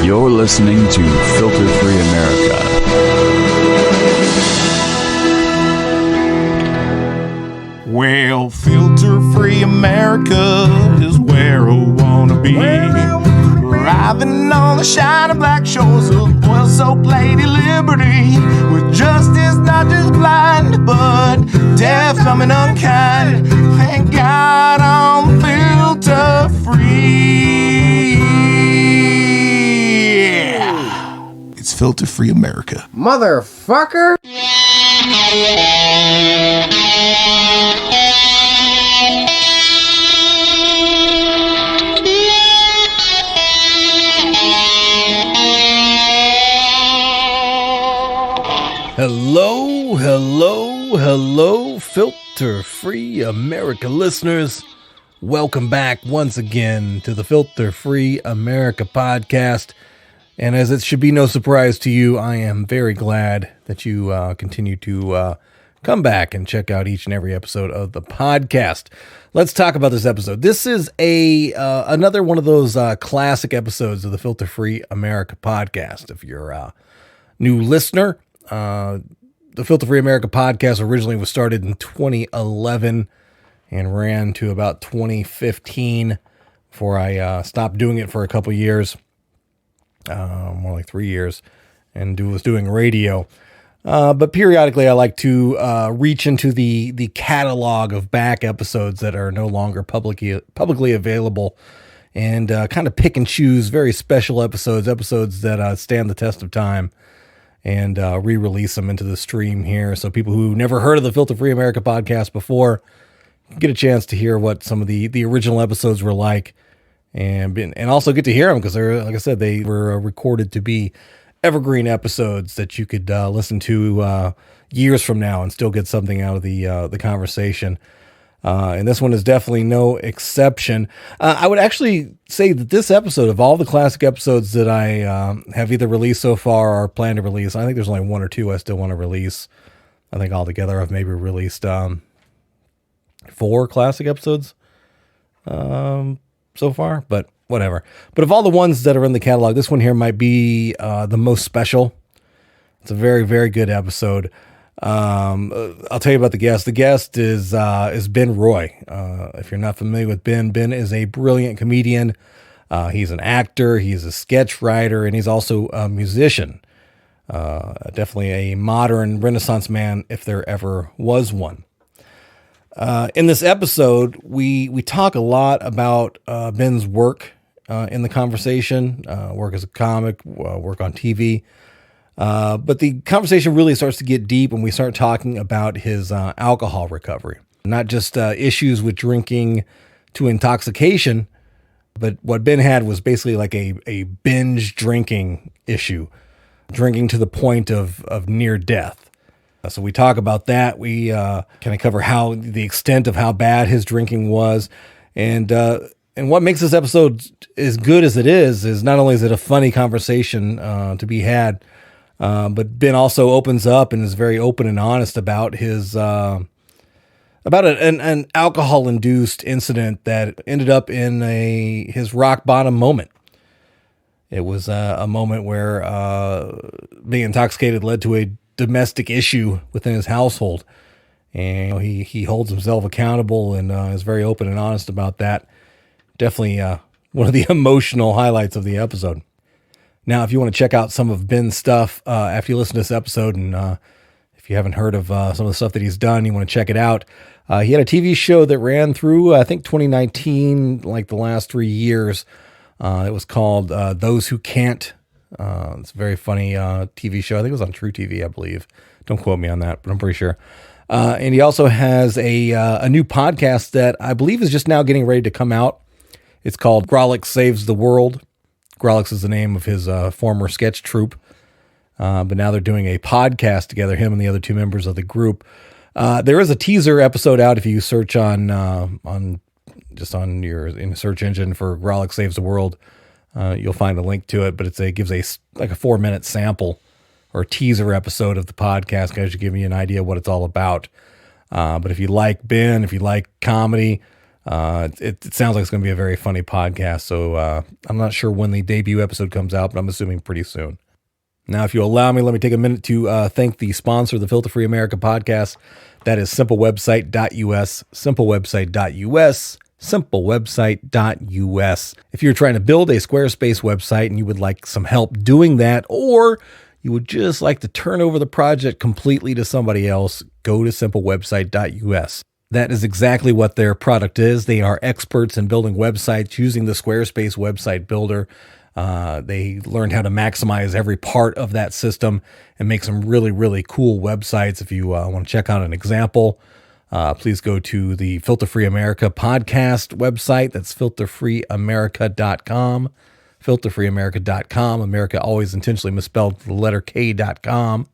You're listening to Filter Free America. Well, Filter Free America is where I wanna be. Driving on the shining black shores of oil-soaked Lady Liberty, with justice not just blind, but deaf, dumb, and unkind. Thank God I'm filter free. It's Filter Free America. Motherfucker! Hello, Filter Free America listeners. Welcome back once again to the Filter Free America podcast. And as it should be no surprise to you, I am very glad that you continue to come back and check out each and every episode of the podcast. Let's talk about this episode. This is another one of those classic episodes of the Filter Free America podcast. If you're a new listener, the Filter Free America podcast originally was started in 2011 and ran to about 2015 before I stopped doing it for a couple years, more like 3 years, and was doing radio. But periodically I like to reach into the catalog of back episodes that are no longer publicly available and kind of pick and choose very special episodes that stand the test of time, and re-release them into the stream here. So people who never heard of the Filter Free America podcast before get a chance to hear what some of the original episodes were like, and also get to hear them because they're, like I said, they were recorded to be evergreen episodes that you could listen to years from now and still get something out of the conversation. And this one is definitely no exception. I would actually say that this episode, of all the classic episodes that I have either released so far or plan to release, I think there's only one or two I still want to release. I think altogether I've maybe released 4 classic episodes so far, but whatever. But of all the ones that are in the catalog, this one here might be the most special. It's a very, very good episode. I'll tell you about the guest. The guest is Ben Roy. If you're not familiar with Ben is a brilliant comedian. He's an actor, he's a sketch writer, and he's also a musician. Definitely a modern Renaissance man, if there ever was one. In this episode, we talk a lot about Ben's work in the conversation, work as a comic, work on TV. But the conversation really starts to get deep when we start talking about his alcohol recovery. Not just issues with drinking to intoxication, but what Ben had was basically like a binge drinking issue, drinking to the point of near death. So we talk about that. We kind of cover the extent of how bad his drinking was. And what makes this episode as good as it is not only is it a funny conversation to be had, but Ben also opens up and is very open and honest about his about an alcohol-induced incident that ended up in his rock bottom moment. It was a moment where being intoxicated led to a domestic issue within his household, and he holds himself accountable and is very open and honest about that. Definitely one of the emotional highlights of the episode. Now, if you want to check out some of Ben's stuff after you listen to this episode, and if you haven't heard of some of the stuff that he's done, you want to check it out. He had a TV show that ran through, I think, 2019, like the last 3 years. It was called Those Who Can't. It's a very funny TV show. I think it was on True TV, I believe. Don't quote me on that, but I'm pretty sure. And he also has a new podcast that I believe is just now getting ready to come out. It's called Grawlix Saves the World. Grawlix is the name of his former sketch troupe, but now they're doing a podcast together, him and the other 2 members of the group. There is a teaser episode out if you search in your search engine for Grawlix Saves the World. You'll find a link to it, but it gives a 4-minute sample or teaser episode of the podcast, guys, to give you an idea of what it's all about. But if you like Ben, if you like comedy, It sounds like it's going to be a very funny podcast. So I'm not sure when the debut episode comes out, but I'm assuming pretty soon. Now, if you allow me, let me take a minute to thank the sponsor of the Filter Free America podcast. That is simplewebsite.us, simplewebsite.us, simplewebsite.us. If you're trying to build a Squarespace website and you would like some help doing that, or you would just like to turn over the project completely to somebody else, go to simplewebsite.us. That is exactly what their product is. They are experts in building websites using the Squarespace website builder. They learned how to maximize every part of that system and make some really, really cool websites. If you want to check out an example, please go to the Filter Free America podcast website. That's filterfreeamerica.com, filterfreeamerica.com. America always intentionally misspelled the letter K.com.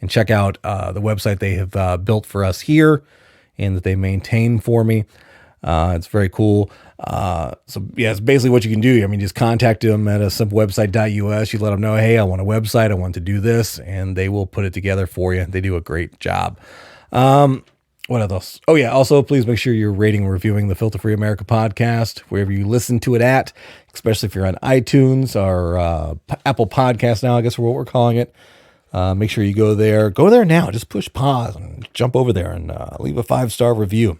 And check out the website they have built for us here and that they maintain for me. It's very cool. So yeah, it's basically what you can do. I mean, just contact them at a simplewebsite.us. You let them know, hey, I want a website. I want to do this, and they will put it together for you. They do a great job. What else? Oh yeah. Also, please make sure you're rating and reviewing the Filter Free America podcast, wherever you listen to it at, especially if you're on iTunes or, Apple Podcasts now, I guess, for what we're calling it. Make sure you go there now. Just push pause and jump over there and, leave a 5-star review.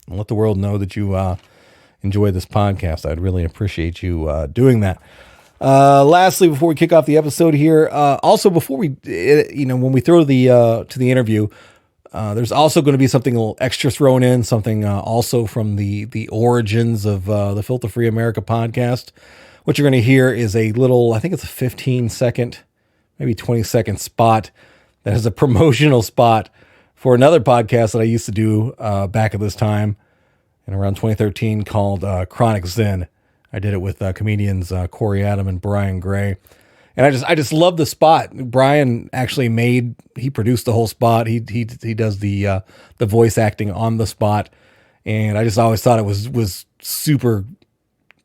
And let the world know that you enjoy this podcast. I'd really appreciate you doing that. Lastly, before we kick off the episode here, also before we, when we throw to the interview, there's also going to be something a little extra thrown in, something also from the origins of the Filter Free America podcast. What you're going to hear is a little, I think it's a 15-second, maybe 20-second spot that is a promotional spot for another podcast that I used to do back at this time in around 2013 called Chronic Zen. I did it with comedians Corey Adam and Brian Gray. And I just love the spot. Brian actually he produced the whole spot. He does the voice acting on the spot. And I just always thought it was super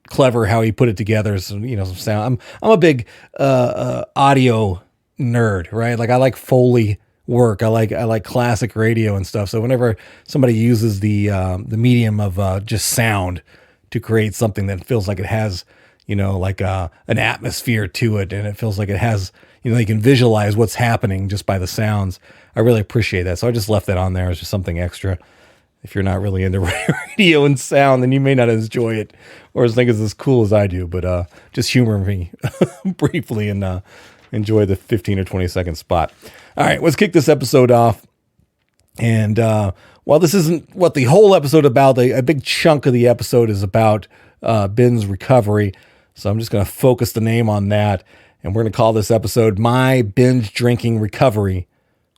clever how he put it together. So, some sound. I'm a big audio nerd, right? Like I like Foley work. I like classic radio and stuff. So whenever somebody uses the medium of just sound to create something that feels like it has, like an atmosphere to it, and it feels like it has, you can visualize what's happening just by the sounds. I really appreciate that. So I just left that on there as just something extra. If you're not really into radio and sound, then you may not enjoy it or think it's as cool as I do, but just humor me briefly and enjoy the 15 or 20 second spot. All right, let's kick this episode off. And while this isn't what the whole episode about, a big chunk of the episode is about Ben's recovery. So I'm just going to focus the name on that. And we're going to call this episode My Binge Drinking Recovery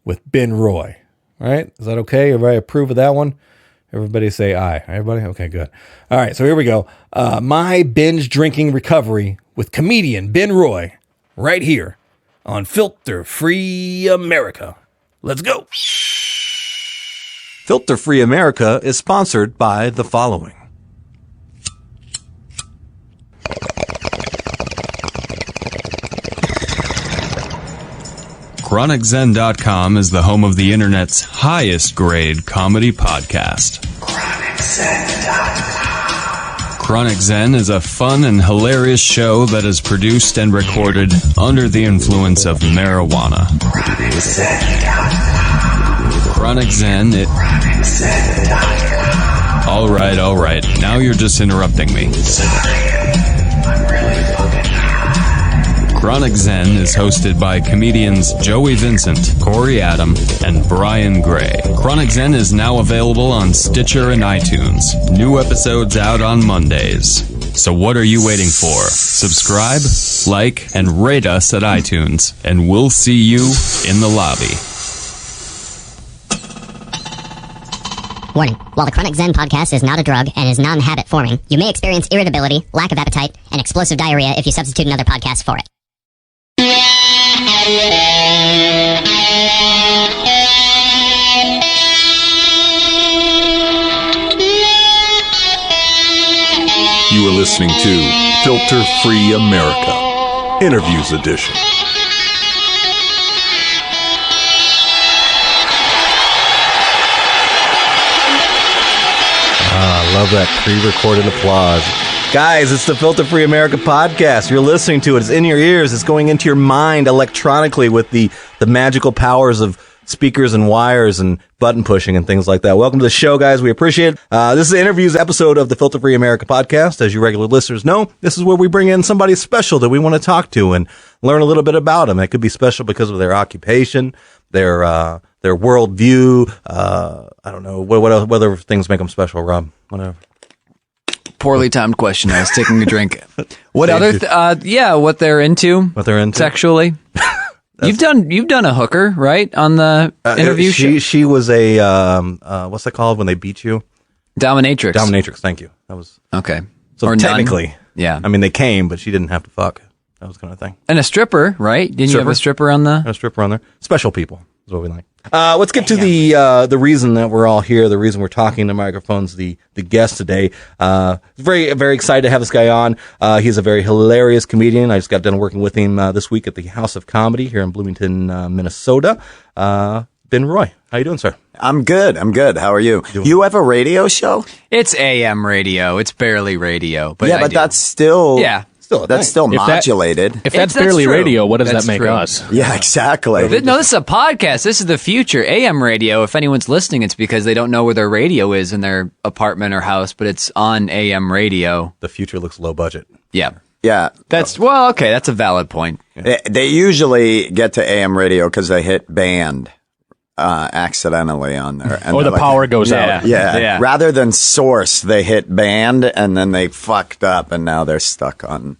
with Ben Roy. All right, is that okay? Everybody approve of that one? Everybody say aye. Everybody? Okay, good. All right, so here we go. My Binge Drinking Recovery with comedian Ben Roy right here on Filter Free America. Let's go. Filter Free America is sponsored by the following. ChronicZen.com is the home of the internet's highest grade comedy podcast. Chronic Zen is a fun and hilarious show that is produced and recorded under the influence of marijuana. Chronic Zen, All right. Now you're just interrupting me. Chronic Zen is hosted by comedians Joey Vincent, Corey Adam, and Brian Gray. Chronic Zen is now available on Stitcher and iTunes. New episodes out on Mondays. So what are you waiting for? Subscribe, like, and rate us at iTunes, and we'll see you in the lobby. Warning. While the Chronic Zen podcast is not a drug and is non-habit forming, you may experience irritability, lack of appetite, and explosive diarrhea if you substitute another podcast for it. You are listening to Filter Free America, Interviews Edition. I love that pre-recorded applause. Guys, it's the Filter Free America podcast. You're listening to it. It's in your ears. It's going into your mind electronically with the magical powers of speakers and wires and button pushing and things like that. Welcome to the show, guys. We appreciate it. This is the interviews episode of the Filter Free America podcast. As you regular listeners know, this is where we bring in somebody special that we want to talk to and learn a little bit about them. It could be special because of their occupation, their worldview. I don't know what other things make them special, Rob. Whatever. Poorly timed question. I was taking a drink. What other? What they're into? What they're into sexually. You've done a hooker, right? On the interview show? She was a what's that called when they beat you? Dominatrix. Dominatrix. Thank you. That was okay. So or technically, none. Yeah. I mean, they came, but she didn't have to fuck. That was kind of thing. And a stripper, right? Didn't you have a stripper on the? A stripper on there. Special people is what we like. Let's get to the reason that we're all here. The reason we're talking to microphones. The guest today. Very very excited to have this guy on. He's a very hilarious comedian. I just got done working with him this week at the House of Comedy here in Bloomington, Minnesota. Ben Roy, how you doing, sir? I'm good. How are you? You have a radio show? It's AM radio. It's barely radio, but yeah, but that's still that's still modulated. If that's barely radio, what does that make us? Yeah, exactly. No, this is a podcast. This is the future. AM radio, if anyone's listening, it's because they don't know where their radio is in their apartment or house, but it's on AM radio. The future looks low budget. Yeah. Yeah. That's a valid point. They usually get to AM radio because they hit band accidentally on there. Or the power goes out. Yeah. Rather than source, they hit band and then they fucked up and now they're stuck on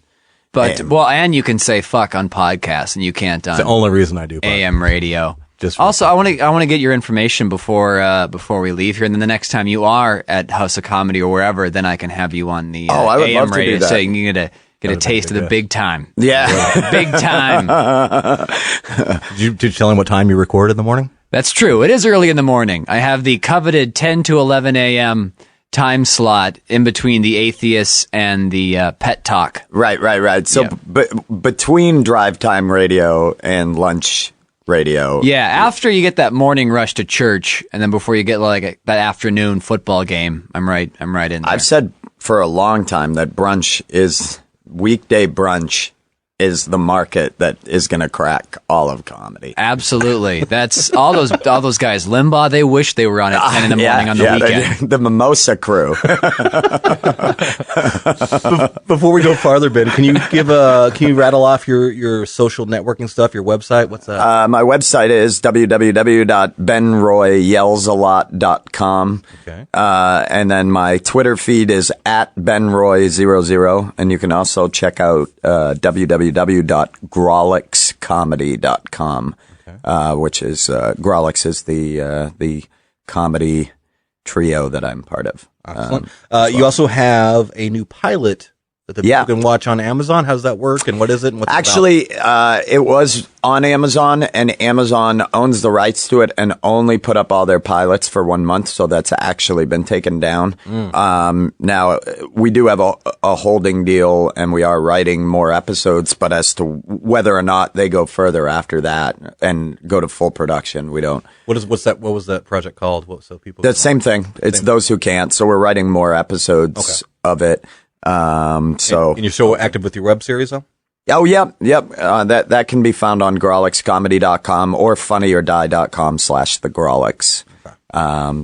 But AM. and you can say fuck on podcasts and you can't on It's the only reason I do AM radio. Just also, I want to get your information before we leave here, and then the next time you are at House of Comedy or wherever, then I can have you on the I would AM love to radio, do that. so you can get a taste of the big time. Yeah. Big time. Did you tell him what time you record in the morning? That's true. It is early in the morning. I have the coveted 10 to 11 a.m. time slot in between the Atheists and the Pet Talk. Right. So between drive time radio and lunch radio. Yeah, after you get that morning rush to church, and then before you get that afternoon football game, I'm right in there. I've said for a long time that weekday brunch is the market that is going to crack all of comedy. Absolutely. That's all those guys. Limbaugh, they wish they were on at 10 in the morning on the weekend. The Mimosa crew. Before we go farther, Ben, can you rattle off your social networking stuff, your website? What's that? My website is www.benroyyellsalot.com. Okay. And then my Twitter feed is @benroy00, and you can also check out www.grawlixcomedy.com, which is Grawlix is the comedy trio that I'm part of. Excellent. You also have a new pilot that people can watch on Amazon. How does that work, and what is it? And what's Actually, it was on Amazon, and Amazon owns the rights to it and only put up all their pilots for 1 month, so that's actually been taken down. Now, we do have a holding deal, and we are writing more episodes, but as to whether or not they go further after that and go to full production, we don't. What was that project called? The same thing. It's Those Who Can't, so we're writing more episodes of it. And you're so active with your web series, though? Oh, yep. That can be found on grawlixcomedy.com or funnyordie.com/the Grawlix.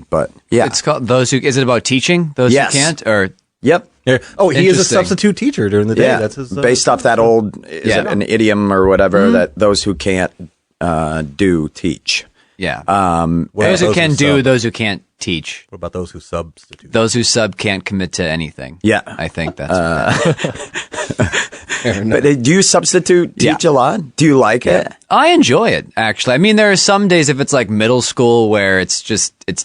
But yeah, it's called Those Who. Is it about teaching those who can't? Or yep. Oh, he is a substitute teacher during the day. Yeah, that's his, based off that old an idiom or whatever that those who can't do teach. Yeah. Those who can do, those who can't teach. What about those who substitute? Those who sub can't commit to anything. Yeah. I think that's But do you substitute teach a lot? Do you like it? I enjoy it, actually. I mean, there are some days if it's like middle school where it's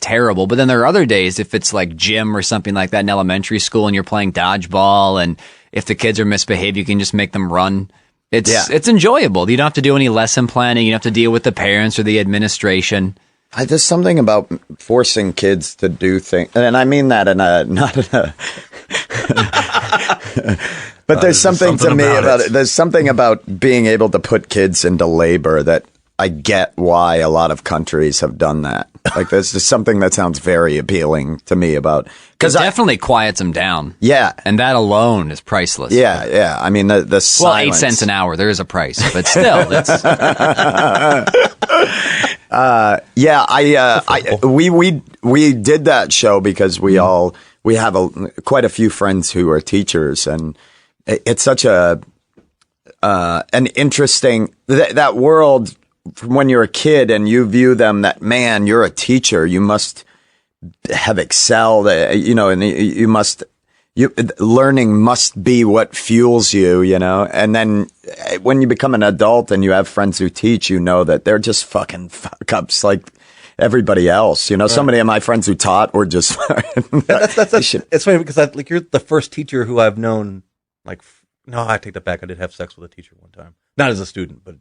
terrible. But then there are other days if it's like gym or something like that in elementary school and you're playing dodgeball, and if the kids are misbehaved, you can just make them run. It's enjoyable. You don't have to do any lesson planning. You don't have to deal with the parents or the administration. There's something about forcing kids to do things, and I mean that but there's something to me about it. There's something about being able to put kids into labor that I get why a lot of countries have done that. Like, there's just something that sounds very appealing to me about, because it definitely quiets them down. Yeah. And that alone is priceless. Yeah. I mean, the silence. Well, 8 cents an hour, there is a price, but still, it's. We did that show because we have quite a few friends who are teachers, and it's such an interesting, that world from when you're a kid and you view them that, man, you're a teacher, you must have excelled, and learning must be what fuels you, and then when you become an adult and you have friends who teach, that they're just fucking fuck ups like everybody else. Right. So many of my friends who taught were just it's funny because you're the first teacher who I've known. No, I take that back. I did have sex with a techer one time, not as a student, but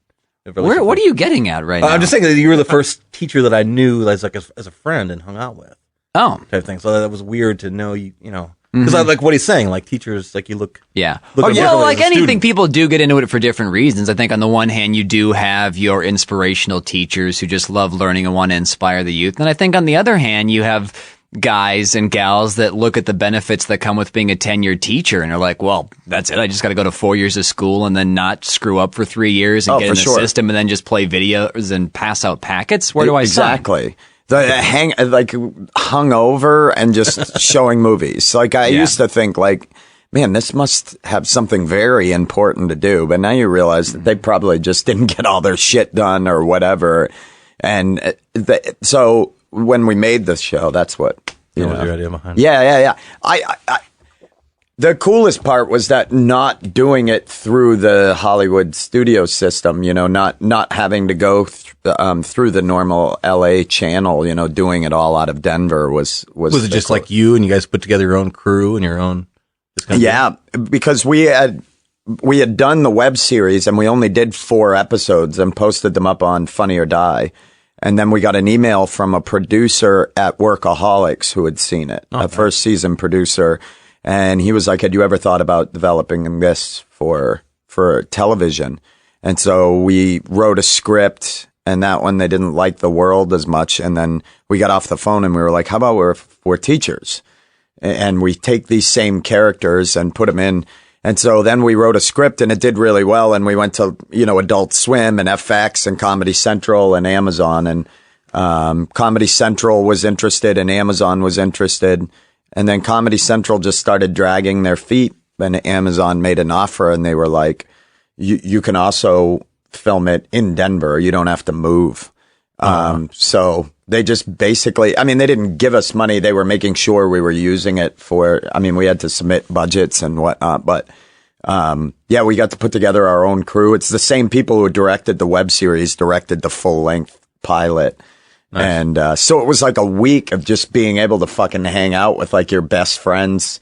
what are you getting at right now? I'm just saying that you were the first teacher that I knew as as a friend and hung out with. Oh, type thing. So that was weird to know because I like what he's saying. Like teachers, you look. Yeah. Like anything, people do get into it for different reasons. I think on the one hand, you do have your inspirational teachers who just love learning and want to inspire the youth. And I think on the other hand, you have guys and gals that look at the benefits that come with being a tenured teacher and are like, well, that's it. I just got to go to 4 years of school and then not screw up for 3 years and get in the system and then just play videos and pass out packets. Where do I sign? Exactly. Hung over and just showing movies. I used to think man, this must have something very important to do. But now you realize that they probably just didn't get all their shit done or whatever. And so when we made this show, that's what that was your idea behind it. Yeah. The coolest part was that not doing it through the Hollywood studio system, not having to go through the normal LA channel, doing it all out of Denver was it just like you and you guys put together your own crew and your own? Yeah, because we had done the web series and we only did 4 episodes and posted them up on Funny or Die. And then we got an email from a producer at Workaholics who had seen it, a first season producer. And he was like, had you ever thought about developing this for television? And so we wrote a script, and that one, they didn't like the world as much. And then we got off the phone and we were like, how about we're teachers? And we take these same characters and put them in. And so then we wrote a script and it did really well. And we went to, Adult Swim and FX and Comedy Central and Amazon. And Comedy Central was interested and Amazon was interested. And then Comedy Central just started dragging their feet, and Amazon made an offer, and they were like, you can also film it in Denver. You don't have to move. So they just basically, they didn't give us money. They were making sure we were using it we had to submit budgets and whatnot. But we got to put together our own crew. It's the same people who directed the web series, directed the full length pilot. Nice. And so it was like a week of just being able to fucking hang out with your best friends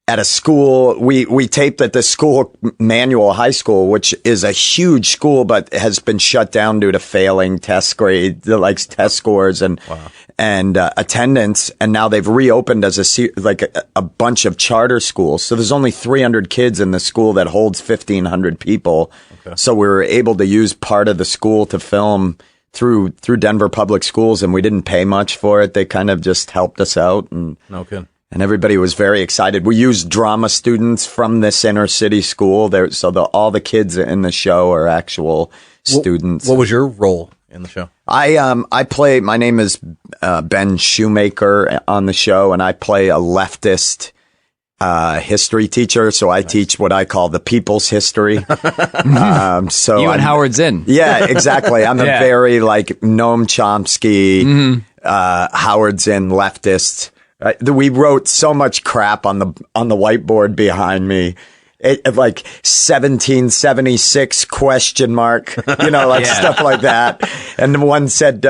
at a school. We taped at the school, Manual High School, which is a huge school, but has been shut down due to failing test grade, test scores and attendance. And now they've reopened as a bunch of charter schools. So there's only 300 kids in the school that holds 1,500 people. Okay. So we were able to use part of the school to film through Denver Public Schools, and we didn't pay much for it. They kind of just helped us out, and everybody was very excited. We used drama students from this inner city school there, so all the kids in the show are actual students. What was your role in the show? I play. My name is Ben Shoemaker on the show, and I play a leftist history teacher, so I teach what I call the people's history. So you and Howard Zinn. Yeah, exactly. I'm a very Noam Chomsky, Howard Zinn leftist. We wrote so much crap on the whiteboard behind me. 1776 question mark, stuff like that. And one said,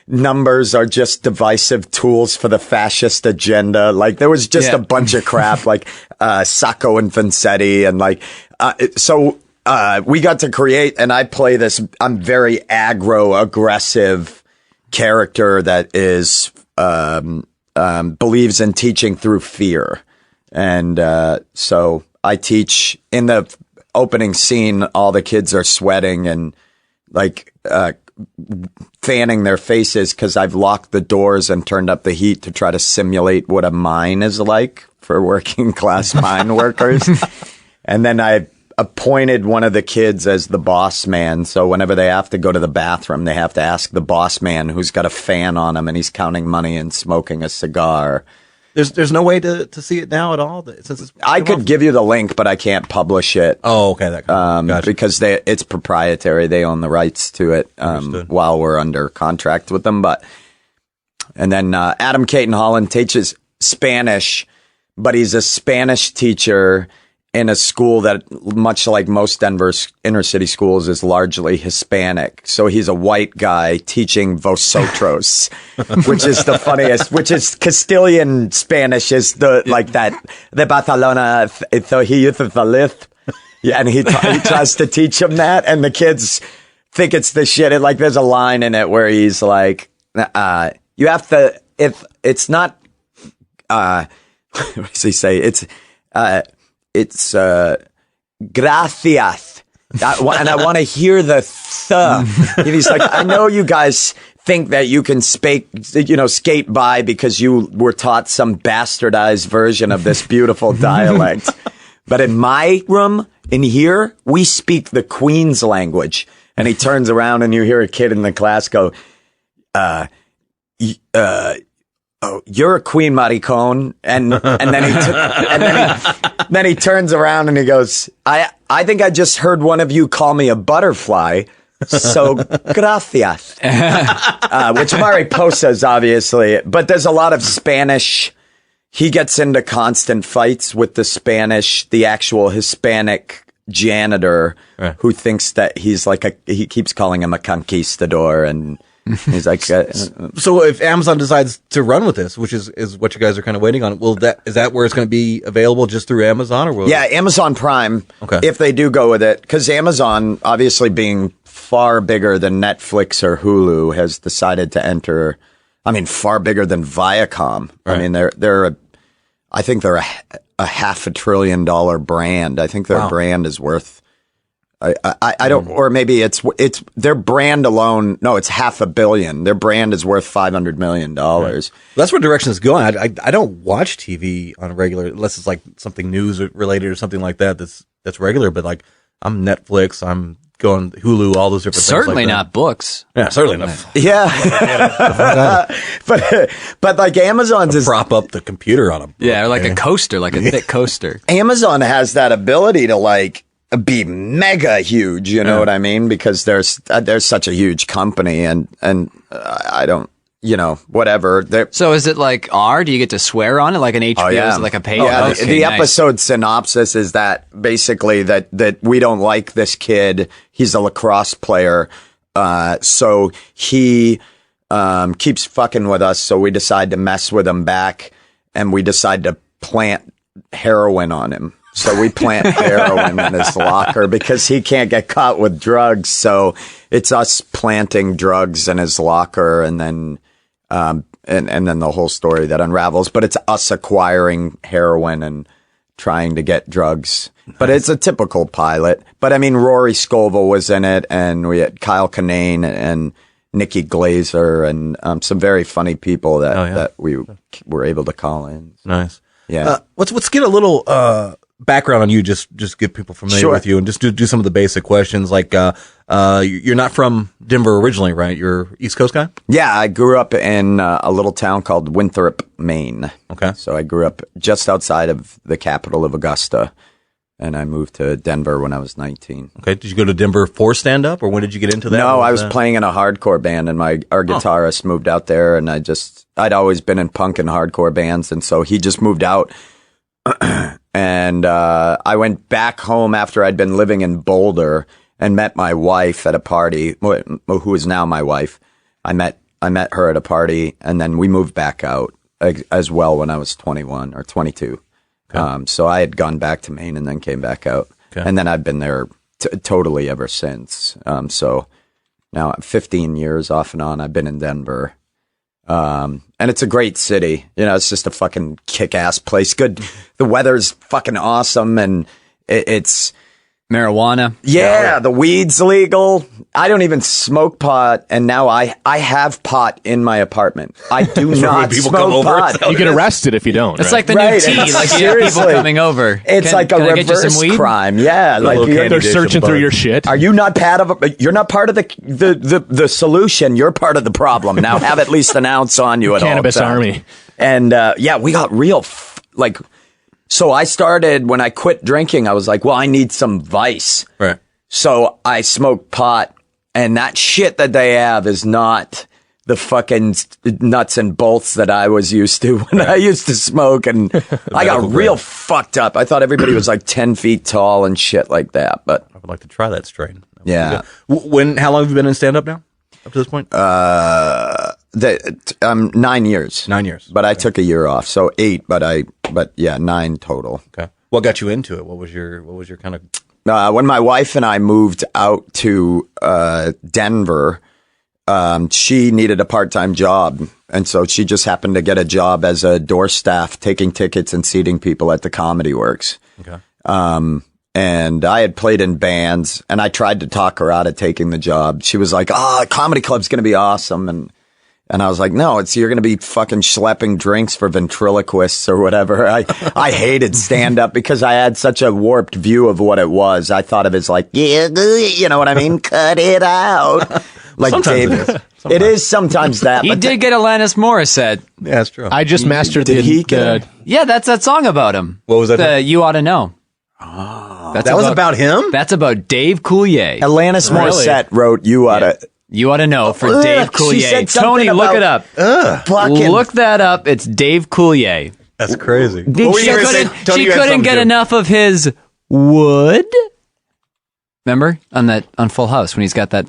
numbers are just divisive tools for the fascist agenda. There was just a bunch of crap, Sacco and Vanzetti and we got to create, and I play this, I'm very aggro aggressive character that is, believes in teaching through fear. And, so I teach in the opening scene, all the kids are sweating and fanning their faces because I've locked the doors and turned up the heat to try to simulate what a mine is like for working class mine workers. And then I appointed one of the kids as the boss man. So whenever they have to go to the bathroom, they have to ask the boss man who's got a fan on him and he's counting money and smoking a cigar. There's no way to see it now at all? I could give you the link, but I can't publish it. Oh, okay. Gotcha. Because it's proprietary. They own the rights to it while we're under contract with them. And then Adam Dayton-holland teaches Spanish, but he's a Spanish teacher in a school that, much like most Denver's inner city schools, is largely Hispanic. So he's a white guy teaching vosotros, which is the funniest, which is Castilian Spanish is the Barcelona, so he uses the lisp. Yeah, and he tries to teach them that, and the kids think it's the shit. Like, there's a line in it where he's like, you have to, if it's not, what does he say? It's gracias. And I want to hear the th. And he's like, I know you guys think that you can skate by because you were taught some bastardized version of this beautiful dialect. But in my room, in here, we speak the Queen's language. And he turns around and you hear a kid in the class go, oh, you're a queen, maricon. And then he turns around and he goes, I think I just heard one of you call me a butterfly. So gracias. Which mariposa's obviously, but there's a lot of Spanish. He gets into constant fights with the actual Hispanic janitor who thinks that he keeps calling him a conquistador, and he's like, so if Amazon decides to run with this, which is what you guys are kind of waiting on, is that where it's going to be available, just through Amazon, or will Amazon Prime? Okay. If they do go with it, because Amazon, obviously being far bigger than Netflix or Hulu, has decided to enter. I mean, far bigger than Viacom. Right. I mean, I think they're a $500 billion brand. I think their brand is worth. I don't, or maybe it's their brand alone. No, it's $500 million. Their brand is worth $500 million. Right. That's where direction is going. I don't watch TV on a regular, unless it's like something news related or something like that. That's regular. But like, I'm Netflix, I'm going Hulu, all those different things. Certainly like not books. Yeah, certainly not. Yeah. but like Amazon's is prop up the computer on a book. Yeah, or like a coaster, like a thick coaster. Amazon has that ability to like be mega huge, you know what I mean? Because there's such a huge company, and I don't, whatever. So is it like R? Do you get to swear on it like an HBO? Is it like a pay? The episode synopsis is that basically that we don't like this kid. He's a lacrosse player, so he keeps fucking with us. So we decide to mess with him back, and we decide to plant heroin on him. So we plant heroin in his locker because he can't get caught with drugs. So it's us planting drugs in his locker, and then then the whole story that unravels. But it's us acquiring heroin and trying to get drugs. But it's a typical pilot. But I mean, Rory Scovel was in it, and we had Kyle Kinane and Nikki Glazer and some very funny people that we were able to call in. Nice. Yeah. Let's get a little background on you, just get people familiar with you, and just do some of the basic questions. Like, you're not from Denver originally, right? You're East Coast guy? Yeah, I grew up in a little town called Winthrop, Maine. Okay. So I grew up just outside of the capital of Augusta, and I moved to Denver when I was 19. Okay. Did you go to Denver for stand-up, or when did you get into that? No, I was playing in a hardcore band, and our guitarist moved out there, and I'd always been in punk and hardcore bands, and so he just moved out. And I went back home after I'd been living in Boulder and met my wife at a party, who is now my wife. I met her at a party, and then we moved back out as well when I was 21 or 22. Okay. So I had gone back to Maine and then came back out. Okay. And then I've been there totally ever since. So now 15 years off and on, I've been in Denver. And it's a great city. It's just a fucking kick-ass place. Good. The weather's fucking awesome, and it's Marijuana. Yeah, the weed's legal. I don't even smoke pot, and now I have pot in my apartment. I do not smoke pot. You get arrested if you don't. It's like the new tea. Like you have people coming over. It's like a reverse crime. Yeah, like they're searching through your shit. Are you not you're not part of the solution? You're part of the problem. Now have at least an ounce on you at all Cannabis times. army. And we got real So I started, when I quit drinking, I was like, well, I need some vice. Right. So I smoked pot, and that shit that they have is not the fucking nuts and bolts that I was used to when I used to smoke, and I got real fucked up. I thought everybody was like 10 feet tall and shit like that, but I would like to try that strain. Yeah. How long have you been in stand-up now, up to this point? 9 years. 9 years. But I took a year off, so 8, but 9 total. Okay. What got you into it? What was your kind of... When my wife and I moved out to Denver, she needed a part-time job, and so she just happened to get a job as a door staff, taking tickets and seating people at the Comedy Works. Okay. And I had played in bands, and I tried to talk her out of taking the job. She was like, comedy club's going to be awesome. And I was like, no, you're going to be fucking schlepping drinks for ventriloquists or whatever. I hated stand up because I had such a warped view of what it was. I thought of it as like, yeah, you know what I mean? Cut it out. Like sometimes Dave. It is sometimes that. He did get Alanis Morissette. Yeah, that's true. I just mastered Yeah, that's that song about him. What was that? You Ought to Know. That was about him? That's about Dave Coulier. Alanis Morissette wrote You Oughta... You Ought to Know for Dave Coulier. Tony, look it up. Look that up. It's Dave Coulier. That's crazy. She couldn't get enough of his wood. Remember on Full House when he's got that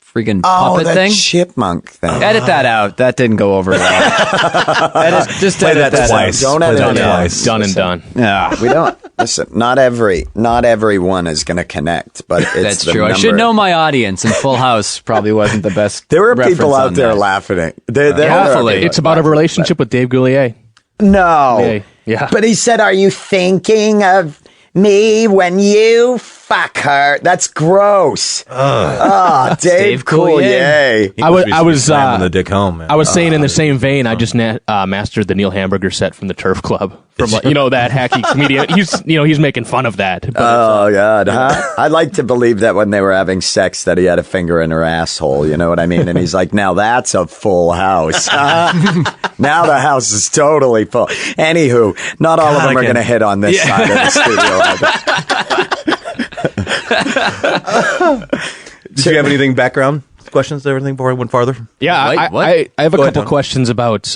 freaking puppet thing? Chipmunk thing. Edit that out. That didn't go over well. Just play edit that twice. Don't edit it twice. Done and done. Yeah. We don't listen. Not everyone is going to connect, but it's That's the true. number. I should know my audience, and Full House probably wasn't the best. There were people reference out on there that. laughing. Hopefully. It's about a relationship with Dave Coulier. No. Yeah. But he said, "Are you thinking of me when you fuck her?" That's gross. Dave Coulier. I was slamming the dick home, man. I was saying in the same vein, I just mastered the Neil Hamburger set from the Turf Club. From that hacky comedian. He's making fun of that. Oh God! Huh? I'd like to believe that when they were having sex, that he had a finger in her asshole. You know what I mean? And he's like, "Now that's a full house. Now the house is totally full." Anywho, not all of them are going to hit on this side of the studio. Did you have anything background questions or anything before I went farther? Yeah, I have a couple questions about,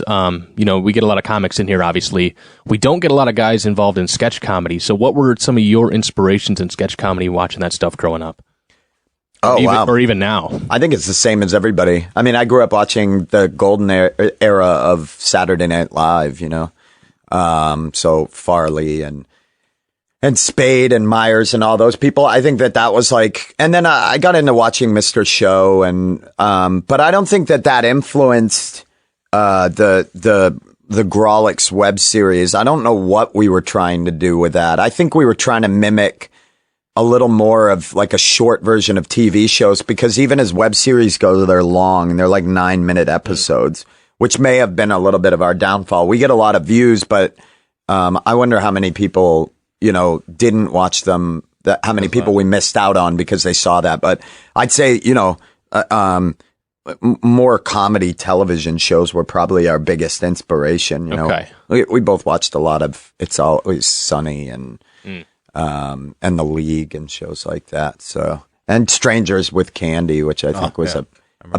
we get a lot of comics in here, obviously. We don't get a lot of guys involved in sketch comedy. So what were some of your inspirations in sketch comedy watching that stuff growing up? Wow. Or even now? I think it's the same as everybody. I mean, I grew up watching the golden era of Saturday Night Live, so Farley and Spade and Myers and all those people. I think that was like, and then I got into watching Mr. Show but I don't think that influenced, the Grawlix web series. I don't know what we were trying to do with that. I think we were trying to mimic a little more of like a short version of TV shows, because even as web series go, they're long and they're like 9-minute episodes, which may have been a little bit of our downfall. We get a lot of views, but, I wonder how many people, didn't watch them, how many people we missed out on because they saw that. But I'd say, more comedy television shows were probably our biggest inspiration. Okay. We both watched a lot of It's Always Sunny and The League and shows like that. So, and Strangers with Candy, which I think was a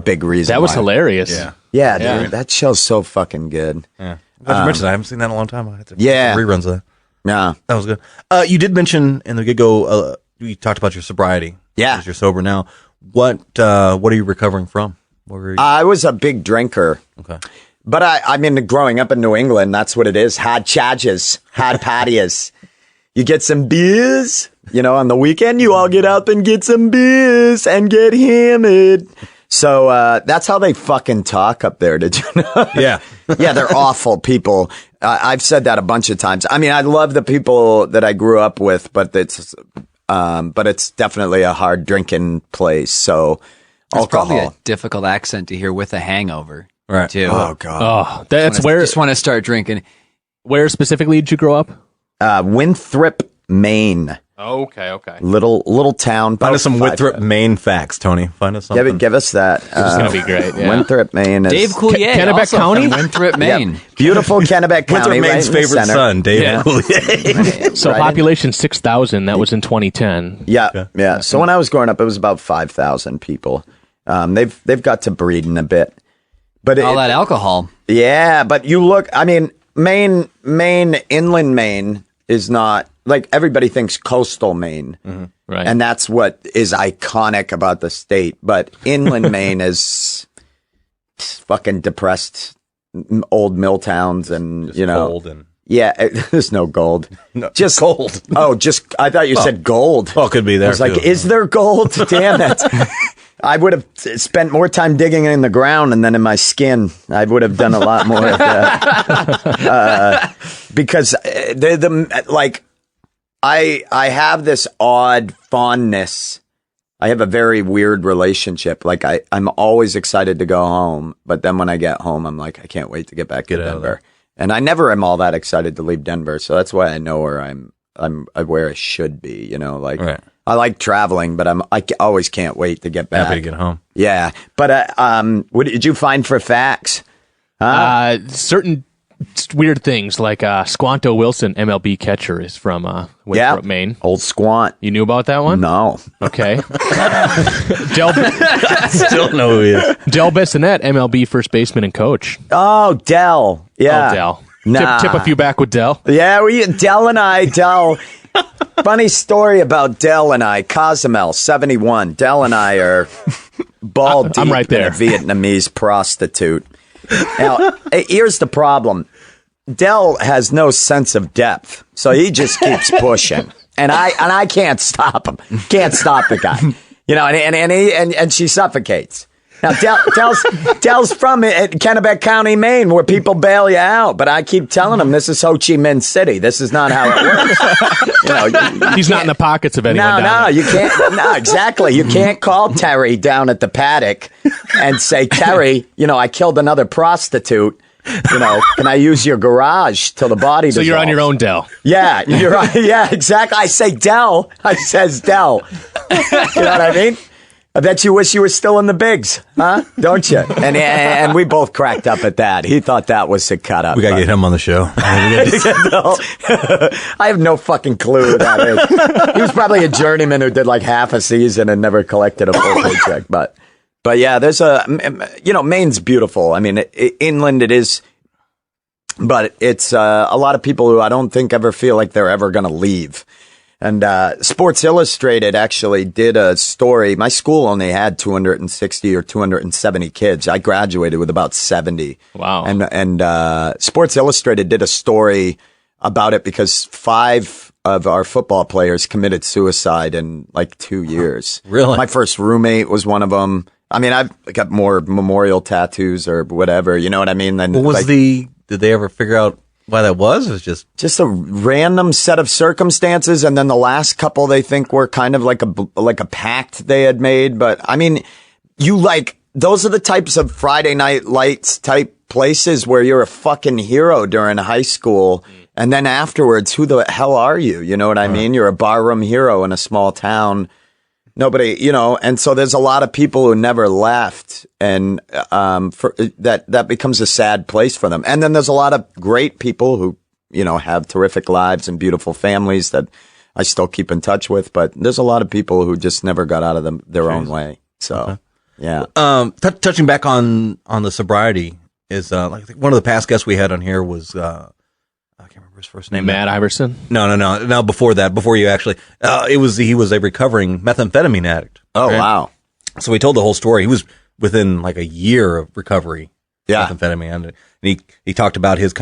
big reason. That was hilarious. Yeah, dude, that show's so fucking good. Yeah. I'm glad you mentioned that. I haven't seen that in a long time. I had to reruns of that. Yeah, that was good. You did mention in the get-go, you talked about your sobriety. Yeah, because you're sober now. What are you recovering from? I was a big drinker. Okay, but I mean, growing up in New England, that's what it is. Had charges, had patios. You get some beers, on the weekend. You all get out and get some beers and get hammered. So that's how they fucking talk up there. Did you know? Yeah. Yeah, they're awful people. I've said that a bunch of times. I mean, I love the people that I grew up with, but but it's definitely a hard drinking place. So It's probably a difficult accent to hear with a hangover. Right. Too. Oh God. Oh, that's where. Just want to start drinking. Where specifically did you grow up? Winthrop, Maine. Okay. Little town. Find us some Winthrop, Maine facts, Tony. Find us something. Give us that. It's going to be great. Yeah. Winthrop, Maine. Dave Coulier, Kennebec also County? from Winthrop, Maine. Yep. Beautiful Kennebec County. Winthrop, Maine's right in the favorite center. son, Dave Yeah. Coulier. So Right. population 6,000. That was in 2010. Yeah. So when I was growing up, it was about 5,000 people. They've got to breeding a bit, but All that alcohol. Yeah, but you look. I mean, Maine, inland Maine is not like everybody thinks coastal Maine, Right. and that's what is iconic about the state. But inland Maine is fucking depressed, old mill towns, and Gold and there's no gold. no, Just gold. Oh, I thought you said gold. Oh, could be there. I was like, too. is there gold? Damn it. I would have spent more time digging in the ground and then in my skin. I would have done a lot more of that. Because I have this odd fondness. I have a very weird relationship. Like I'm always excited to go home, but then when I get home, I'm like, I can't wait to get back to Denver. And I never am all that excited to leave Denver. So that's why I know where I'm where I should be, Right. I like traveling, but I always can't wait to get back. Happy to get home. Yeah. But what did you find for facts? Certain weird things like Squanto Wilson, MLB catcher, is from Winthrop, Maine. Old Squant. You knew about that one? No. Okay. Still know who he is. Del Bissonette, MLB first baseman and coach. Oh, Del. Yeah. Oh, Del. Nah. Tip a few back with Del. Yeah, Del. Funny story about Del and I. Cozumel, 71. Del and I are ball deep I'm right there. in a Vietnamese prostitute. Now, here's the problem. Del has no sense of depth, so he just keeps pushing, and I can't stop him. Can't stop the guy, and she suffocates. Now Del's from Kennebec County, Maine, where people bail you out, but I keep telling him this is Ho Chi Minh City. This is not how it works. He's not in the pockets of anyone. No, you can't. No, exactly. You can't call Terry down at the paddock and say, Terry, I killed another prostitute. Can I use your garage till the body dissolves? So you're on your own, Del. Yeah, you're right. Yeah, exactly. I say Del. I says Del. You know what I mean? I bet you wish you were still in the bigs, huh? Don't you? And we both cracked up at that. He thought that was a cut up. We gotta get him on the show. I have no fucking clue who that is. He was probably a journeyman who did like half a season and never collected a full paycheck. But yeah, there's Maine's beautiful. I mean, inland it is, but it's a lot of people who I don't think ever feel like they're ever going to leave. And Sports Illustrated actually did a story. My school only had 260 or 270 kids. I graduated with about 70. Wow. And Sports Illustrated did a story about it because 5 of our football players committed suicide in like 2 years. Really? My first roommate was one of them. I mean, I've got more memorial tattoos or whatever. You know what I mean? Than, What was did they ever figure out why that was? It was just a random set of circumstances, and then the last couple they think were kind of like a pact they had made. But I mean, those are the types of Friday Night Lights type places where you're a fucking hero during high school, and then afterwards, who the hell are you? You know what I mean? You're a barroom hero in a small town. Nobody, and so there's a lot of people who never left, and that becomes a sad place for them. And then there's a lot of great people who, have terrific lives and beautiful families that I still keep in touch with. But there's a lot of people who just never got out of their own way. So, yeah. touching back on the sobriety is like one of the past guests we had on here was I can't remember his first name. Matt Iverson? No. Before that, before you actually, he was a recovering methamphetamine addict. Oh, right? Wow. So he told the whole story. He was within like a year of recovery. Yeah. Methamphetamine. And he talked about his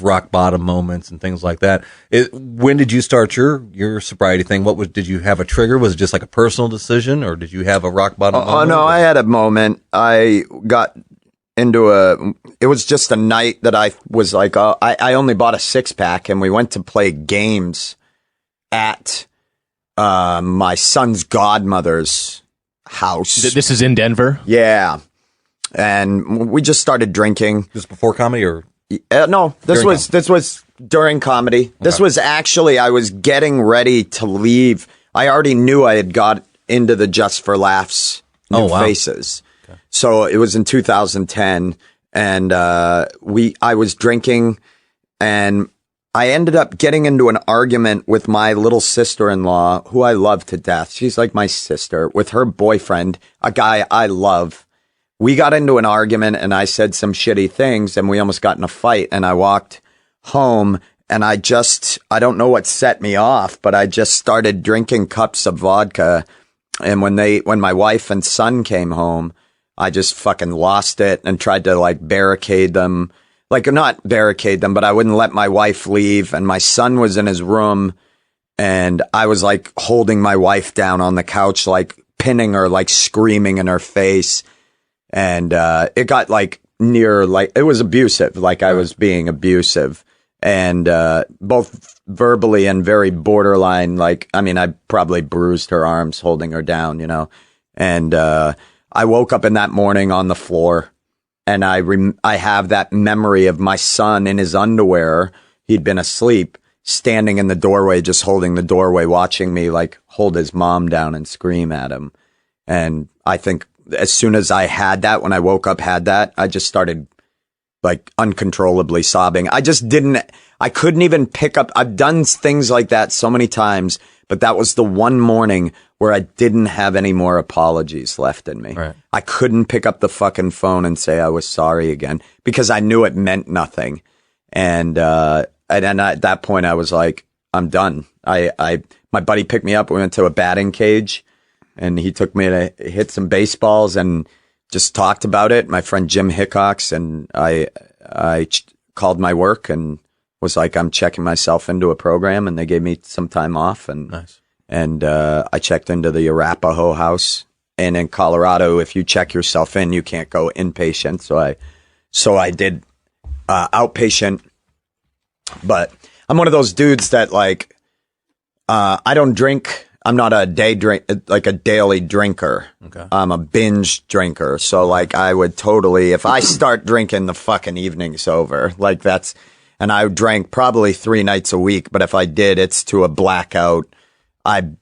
rock bottom moments and things like that. When did you start your sobriety thing? Did you have a trigger? Was it just like a personal decision, or did you have a rock bottom moment? Oh, no, I had a moment. I got it was just a night that I was like, I only bought a 6-pack, and we went to play games at my son's godmother's house. This is in Denver? Yeah. And we just started drinking. This before comedy or? No, this was during comedy. Okay. This was actually, I was getting ready to leave. I already knew I had got into the Just for Laughs New Faces. Okay. So it was in 2010 and I was drinking and I ended up getting into an argument with my little sister-in-law, who I love to death. She's like my sister, with her boyfriend, a guy I love. We got into an argument and I said some shitty things and we almost got in a fight and I walked home and I don't know what set me off, but I just started drinking cups of vodka. And when my wife and son came home, I just fucking lost it and tried to like barricade them. Like not barricade them, but I wouldn't let my wife leave. And my son was in his room and I was like holding my wife down on the couch, like pinning her, like screaming in her face. And it got like near, like it was abusive, like I was being abusive and both verbally and very borderline. Like, I mean, I probably bruised her arms holding her down, you know, and I woke up in that morning on the floor and I have that memory of my son in his underwear. He'd been asleep, standing in the doorway, just holding the doorway, watching me like hold his mom down and scream at him. And I think as soon as I had that, when I woke up, I just started like uncontrollably sobbing. I couldn't even pick up. I've done things like that so many times, but that was the one morning where I didn't have any more apologies left in me. Right. I couldn't pick up the fucking phone and say I was sorry again because I knew it meant nothing. And at that point I was like, I'm done. My buddy picked me up. We went to a batting cage. And he took me to hit some baseballs and just talked about it. My friend Jim Hickox and I called my work and was like, I'm checking myself into a program, and they gave me some time off. And nice. And I checked into the Arapahoe House. And in Colorado, if you check yourself in, you can't go inpatient. So I did outpatient. But I'm one of those dudes that like I don't drink. I'm not a daily drinker. Okay. I'm a binge drinker. So like I would totally, if I start drinking, the fucking evening's over. Like and I drank probably 3 nights a week, but if I did, it's to a blackout. When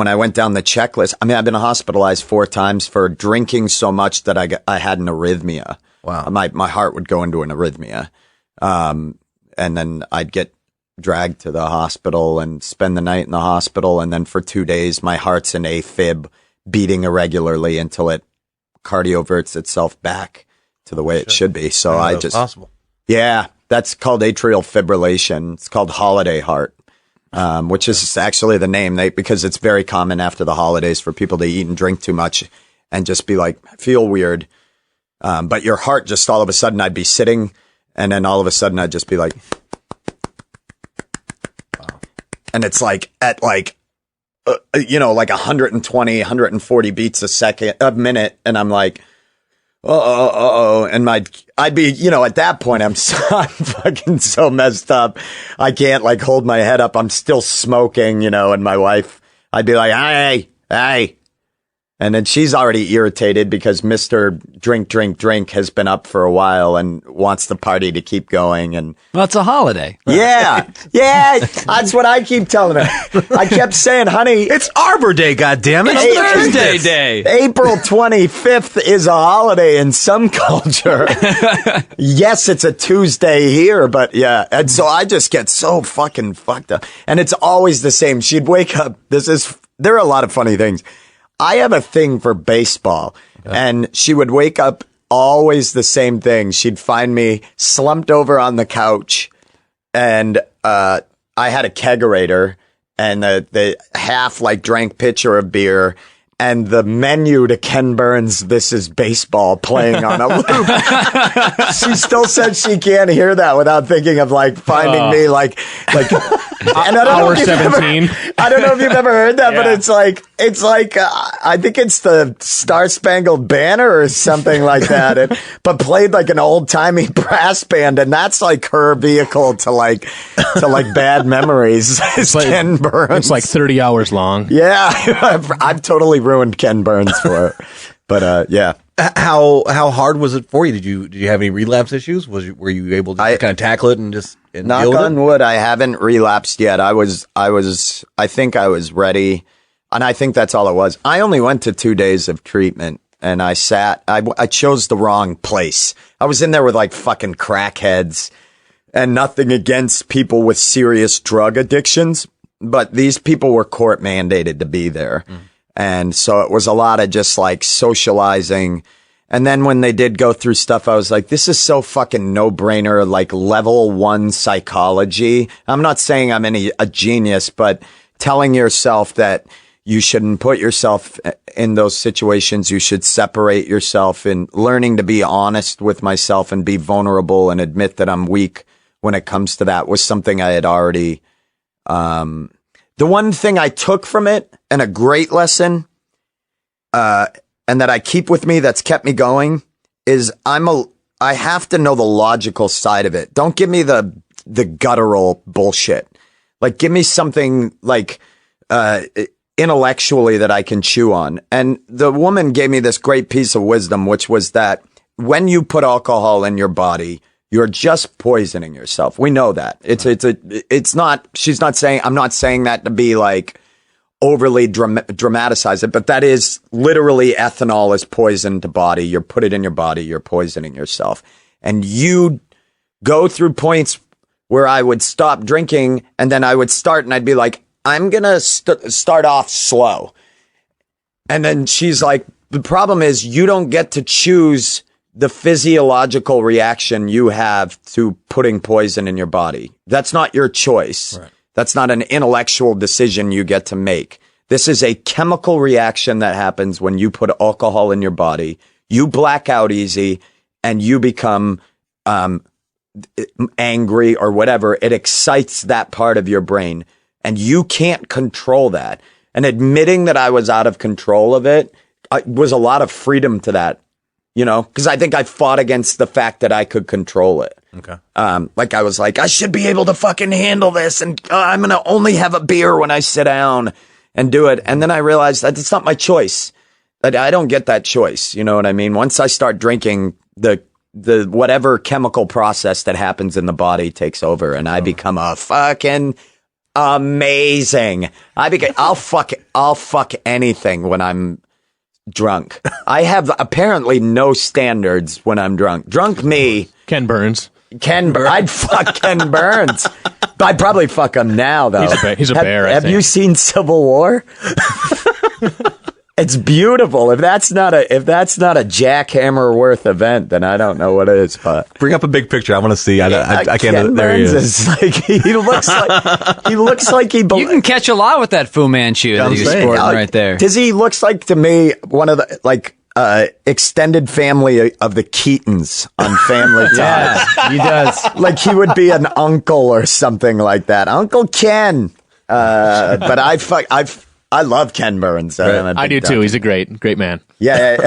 I went down the checklist, I mean, I've been hospitalized 4 times for drinking so much that I had an arrhythmia. Wow. My heart would go into an arrhythmia. And then I'd get dragged to the hospital and spend the night in the hospital. And then for 2 days, my heart's in AFib, beating irregularly until it cardioverts itself back to the way it should be. So I just, possible. Yeah, that's called atrial fibrillation. It's called holiday heart, which is actually the name because it's very common after the holidays for people to eat and drink too much and just be like, feel weird. But your heart just all of a sudden I'd be sitting and then all of a sudden I'd just be like, and it's like at like, like 120, 140 beats a minute. And I'm like, and I'd be, at that point, I'm fucking so messed up. I can't like hold my head up. I'm still smoking, and my wife, I'd be like, hey. And then she's already irritated because Mr. Drink has been up for a while and wants the party to keep going. And well, it's a holiday. Yeah. That's what I keep telling her. I kept saying, honey, it's Arbor Day, goddammit. It's Thursday Day. April 25th is a holiday in some culture. Yes, it's a Tuesday here, but yeah. And so I just get so fucking fucked up. And it's always the same. She'd wake up. There are a lot of funny things. I have a thing for baseball, and she would wake up always the same thing. She'd find me slumped over on the couch, and I had a kegerator and the half like drank pitcher of beer and the menu to Ken Burns' This Is Baseball playing on a loop. She still said she can't hear that without thinking of like finding me like And I don't know Hour if you've 17. I don't know if you've ever heard that, but it's like I think it's the Star Spangled Banner or something like that, but played like an old timey brass band, and that's like her vehicle to like bad memories. It's like, Ken Burns. It's like 30 hours long. Yeah, I've totally ruined Ken Burns for her. But yeah. How hard was it for you? Did you have any relapse issues? Were you able to kind of tackle it and just knock on wood? I haven't relapsed yet. I think I was ready, and I think that's all it was. I only went to 2 days of treatment, and I chose the wrong place. I was in there with like fucking crackheads, and nothing against people with serious drug addictions, but these people were court mandated to be there. And so it was a lot of just like socializing. And then when they did go through stuff, I was like, this is so fucking no brainer, like level 1 psychology. I'm not saying I'm a genius, but telling yourself that you shouldn't put yourself in those situations. You should separate yourself, and learning to be honest with myself and be vulnerable and admit that I'm weak when it comes to that was something I had already, the one thing I took from it, and a great lesson, and that I keep with me that's kept me going, is I have to know the logical side of it. Don't give me the guttural bullshit. Like, give me something like intellectually that I can chew on. And the woman gave me this great piece of wisdom, which was that when you put alcohol in your body, you're just poisoning yourself. We know that. It's not, she's not saying, I'm not saying that to be like overly dramatize it, but that is literally ethanol is poison to body. You put it in your body, you're poisoning yourself. And you go through points where I would stop drinking, and then I would start, and I'd be like, I'm going to start off slow. And then she's like, the problem is you don't get to choose the physiological reaction you have to putting poison in your body. That's not your choice. Right. That's not an intellectual decision you get to make. This is a chemical reaction that happens when you put alcohol in your body. You black out easy, and you become angry or whatever. It excites that part of your brain, and you can't control that. And admitting that I was out of control of it was a lot of freedom to that. You know, because I think I fought against the fact that I could control it. Okay. Like I was like, I should be able to fucking handle this, and I'm going to only have a beer when I sit down and do it. And then I realized that it's not my choice. That I don't get that choice. You know what I mean? Once I start drinking, the whatever chemical process that happens in the body takes over, and I become a fucking amazing. I'll fuck anything when I'm drunk. I have apparently no standards when I'm drunk. Drunk me. Ken Burns. I'd fuck Ken Burns. I'd probably fuck him now, though. He's a bear, I think. Have you seen Civil War? It's beautiful. If that's not a jackhammer worth event, then I don't know what is. But bring up a big picture. I want to see. I can't. There he is. Like, he looks like he. You can catch a lot with that Fu Manchu that he's sporting right there. Does he looks like to me one of the extended family of the Keatons on Family Ties? Yeah, he does. Like he would be an uncle or something like that. Uncle Ken. But I love Ken Burns. Right. I do too. He's a great man. Yeah.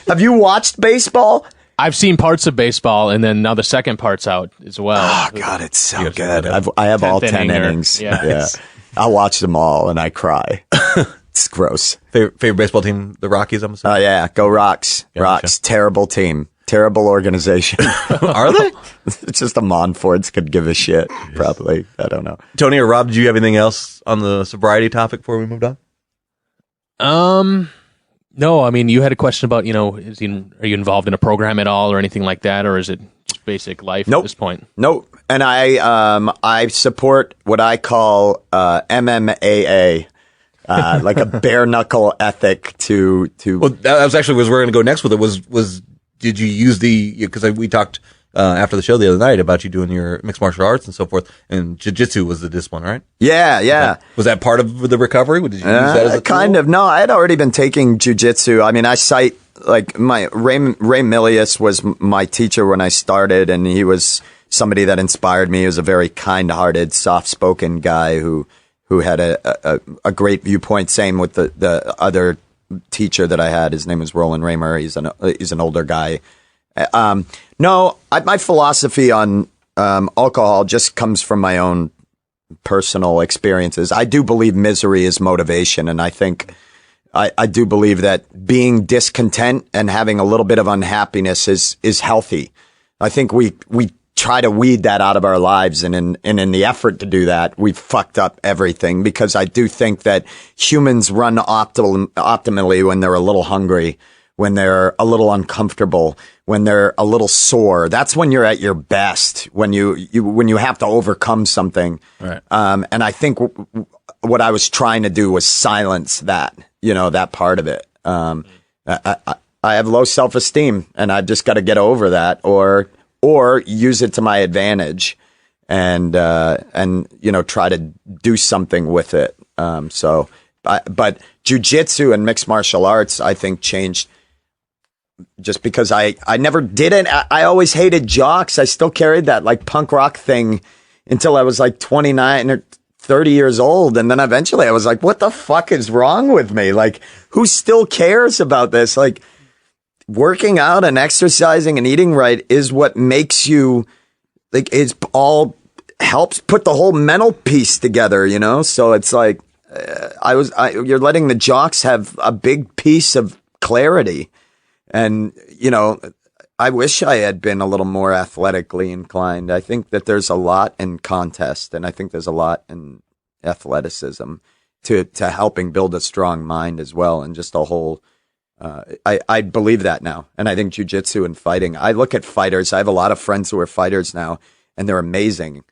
Have you watched baseball? I've seen parts of baseball, and then now the second part's out as well. Oh God, it's so good. I have all 10 innings. Yeah. I'll watch them all, and I cry. It's gross. Favorite baseball team, the Rockies, I'm assuming? Oh yeah, go Rocks. Yeah, Rocks. Terrible team. Terrible organization. Are they? It's just the Monfords could give a shit, probably. I don't know. Tony or Rob, did you have anything else on the sobriety topic before we moved on? No, I mean, you had a question about, are you involved in a program at all or anything like that, or is it just basic life at this point? Nope. And I support what I call MMAA. Like a bare knuckle ethic to. Well, that was actually where we're going to go next with it. Was did you use because we talked after the show the other night about you doing your mixed martial arts and so forth, and jiu-jitsu was the discipline, right? Yeah. Was that part of the recovery? Did you use that as a kind tool? of? No, I had already been taking jiu-jitsu. I mean, I cite like my Ray Milius was my teacher when I started, and he was somebody that inspired me. He was a very kind-hearted, soft-spoken guy who had a great viewpoint. Same with the other teacher that I had. His name was Roland Raymer. He's an older guy. My philosophy on alcohol just comes from my own personal experiences. I do believe misery is motivation, and I think I do believe that being discontent and having a little bit of unhappiness is healthy. I think we try to weed that out of our lives, and in the effort to do that, we've fucked up everything, because I do think that humans run optimally when they're a little hungry, when they're a little uncomfortable, when they're a little sore. That's when you're at your best, when you have to overcome something. Right. And I think what I was trying to do was silence that, that part of it. I have low self-esteem, and I've just got to get over that, or use it to my advantage, and try to do something with it. But jiu-jitsu and mixed martial arts, I think, changed. Just because I never did it. I always hated jocks. I still carried that like punk rock thing until I was like 29 or 30 years old. And then eventually I was like, what the fuck is wrong with me? Like, who still cares about this? Like, working out and exercising and eating right is what makes you, like, it's all helps put the whole mental piece together, So it's like, you're letting the jocks have a big piece of clarity. And, I wish I had been a little more athletically inclined. I think that there's a lot in contest, and I think there's a lot in athleticism to helping build a strong mind as well. And just a whole, I believe that now. And I think jiu-jitsu and fighting, I look at fighters. I have a lot of friends who are fighters now, and they're amazing.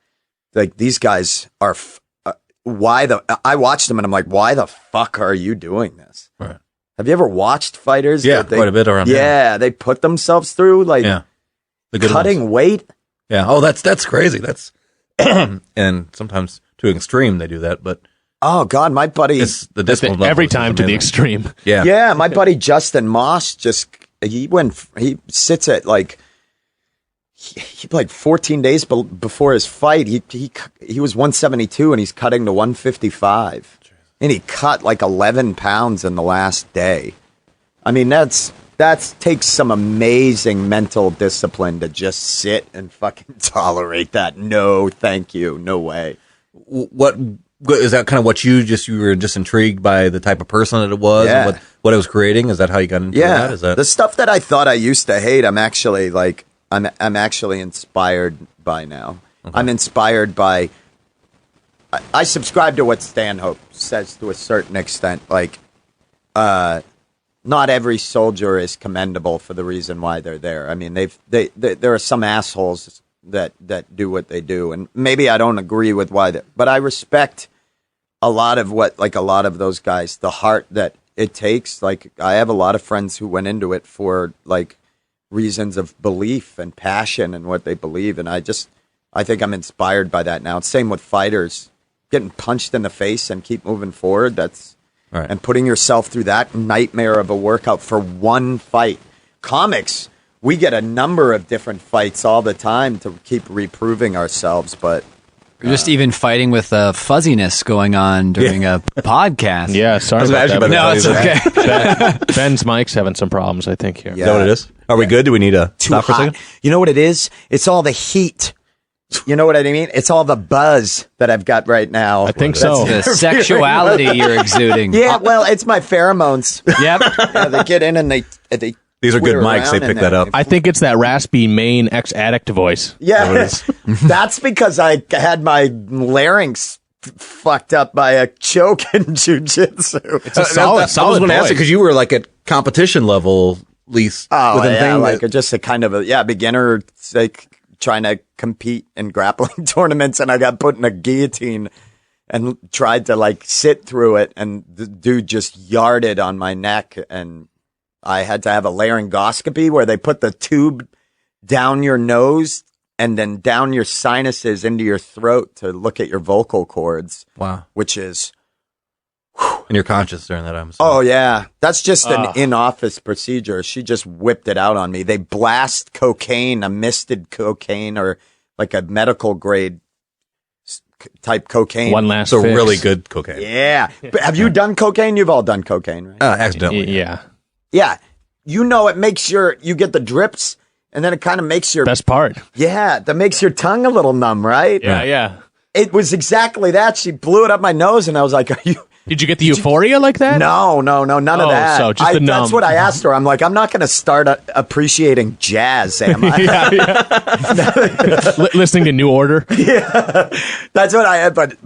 Like, these guys are, I watch them and I'm like, why the fuck are you doing this? Right. Have you ever watched fighters? Yeah, quite a bit around here. Yeah, they put themselves through cutting weight. Yeah. Oh, that's crazy. That's and sometimes to an extreme they do that, but oh god, my buddy, the discipline every time to the extreme. Yeah. Yeah, my buddy Justin Moss he sits at like 14 days before his fight. He was 172 and he's cutting to 155. And he cut like 11 pounds in the last day. I mean, that takes some amazing mental discipline to just sit and fucking tolerate that. No, thank you. No way. What is that kind of what you were just intrigued by the type of person that it was, Yeah. and what it was creating? Is that how you got into that? Is that the stuff that I thought I used to hate? I'm actually I'm actually inspired by now. Okay. I'm inspired by. I subscribe to what Stanhope says to a certain extent. Like, not every soldier is commendable for the reason why they're there. I mean, there are some assholes that do what they do, and maybe I don't agree with why but I respect a lot of a lot of those guys, the heart that it takes. Like, I have a lot of friends who went into it for like reasons of belief and passion and what they believe, and I think I'm inspired by that now. Same with fighters. Getting punched in the face and keep moving forward. That's right. And putting yourself through that nightmare of a workout for one fight. Comics, we get a number of different fights all the time to keep reproving ourselves, but you're just even fighting with fuzziness going on during a podcast. Yeah, sorry about that. No, it's okay. Ben's mic's having some problems, I think, here. Is that what it is? Are we good? Do we need to stop for a second? You know what it is? It's all the heat. You know what I mean? It's all the buzz that I've got right now. I think so. The sexuality you're exuding. Yeah, well, it's my pheromones. Yep. Yeah, they get in and they these are good mics. They pick that up. I think it's that raspy Maine ex-addict voice. Yeah, that's because I had my larynx fucked up by a choke in jiu-jitsu. It's a solid I was going to ask you because you were like at competition level, at least. Oh, within yeah, things like just a kind of a beginner, like trying to compete in grappling tournaments, and I got put in a guillotine and tried to like sit through it, and the dude just yarded on my neck, and I had to have a laryngoscopy where they put the tube down your nose and then down your sinuses into your throat to look at your vocal cords. Wow. Which is... And you're conscious during that, I'm assuming. Oh, yeah. That's just an in-office procedure. She just whipped it out on me. They blast cocaine, a misted cocaine or like a medical grade type cocaine. One last So fix. really good cocaine. Yeah. But have you done cocaine? You've all done cocaine, right? Accidentally. Yeah. Yeah. You know, it makes you get the drips, and then it kind of makes your Best part. Yeah, that makes your tongue a little numb, right? Yeah. It was exactly that. She blew it up my nose, and I was like, "Are you?" Did you get the euphoria like that? No, none of that. So just the numb. That's what I asked her. I'm like, I'm not going to start appreciating jazz, am I? Listening to New Order. Yeah, that's what I had. But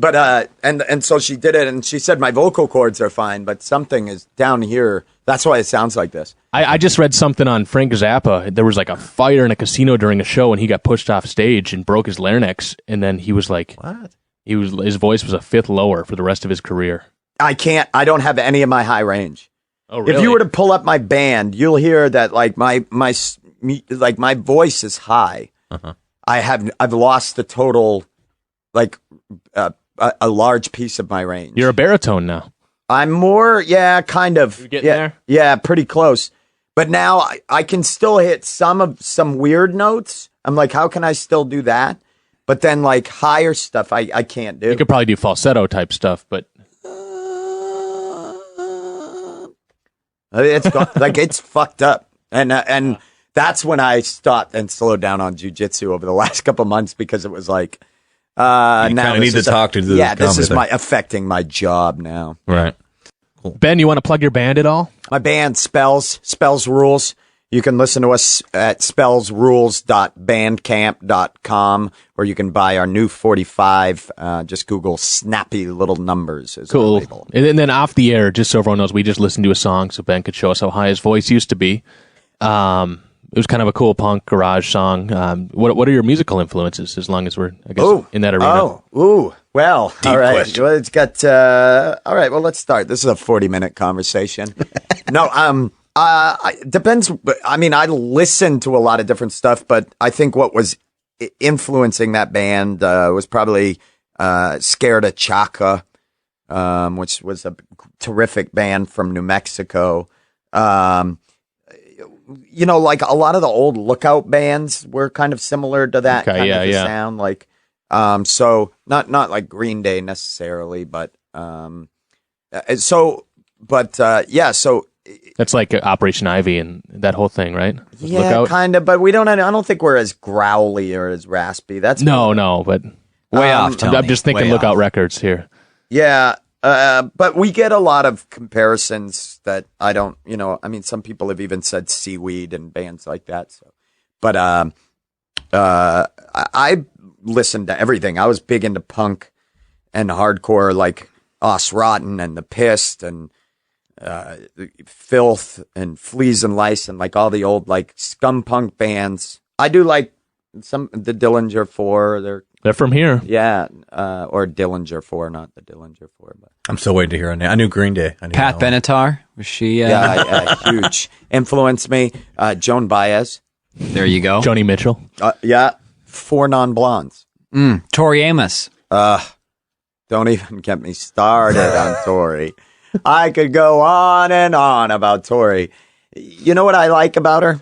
and so she did it, and she said my vocal cords are fine, but something is down here. That's why it sounds like this. I just read something on Frank Zappa. There was like a fire in a casino during a show, and he got pushed off stage and broke his larynx, and then he was like, What? his voice was a fifth lower for the rest of his career. I don't have any of my high range. Oh, really? If you were to pull up my band, you'll hear that like my voice is high. Uh-huh. I've lost the total, like a large piece of my range. You're a baritone now. I'm more, kind of. You're getting there? Yeah, pretty close. But now I can still hit some weird notes. I'm like, how can I still do that? But then like higher stuff, I can't do. You could probably do falsetto type stuff, but It's fucked up, and that's when I stopped and slowed down on jujitsu over the last couple months because it was like, now kinda need to talk to the this is comedy thing. affecting my job now. Right. Ben, you want to plug your band at all? My band Spells Rules. You can listen to us at spellsrules.bandcamp.com, or you can buy our new 45. Just Google Snappy Little Numbers. Is our Cool. label. And then off the air, just so everyone knows, we just listened to a song so Ben could show us how high his voice used to be. It was kind of a cool punk garage song. What are your musical influences? As long as we're, I guess, in that arena. Well, Deep all right. question. Well, it's got. All right. Well, let's start. This is a 40-minute conversation. No, depends. I mean, I listen to a lot of different stuff, but I think what was influencing that band was probably Scared of Chaka, which was a terrific band from New Mexico. You know, like a lot of the old Lookout bands were kind of similar to that kind of a sound. Like, so not like Green Day necessarily, but so That's like Operation Ivy and that whole thing, right? yeah, Lookout? kind of. But I don't think we're as growly or as raspy. That's No, but Way off, Tony. I'm just thinking Way Lookout off. Records here. Yeah. But we get a lot of comparisons that I don't, I mean, some people have even said Seaweed and bands like that. So, but, I listened to everything. I was big into punk and hardcore, like Os Rotten and The Pissed and, Filth and Fleas and Lice and like all the old, like scum punk bands. I do like the Dillinger 4. They're from here. Yeah, or Dillinger 4, not the Dillinger 4. But I'm still waiting to hear her name. I knew Green Day. I knew Pat that one. Benatar, was she? huge. Influenced me. Joan Baez. There you go. Joni Mitchell. Yeah. 4 Non-Blondes. Tori Amos. Don't even get me started on Tori. I could go on and on about Tori. You know what I like about her?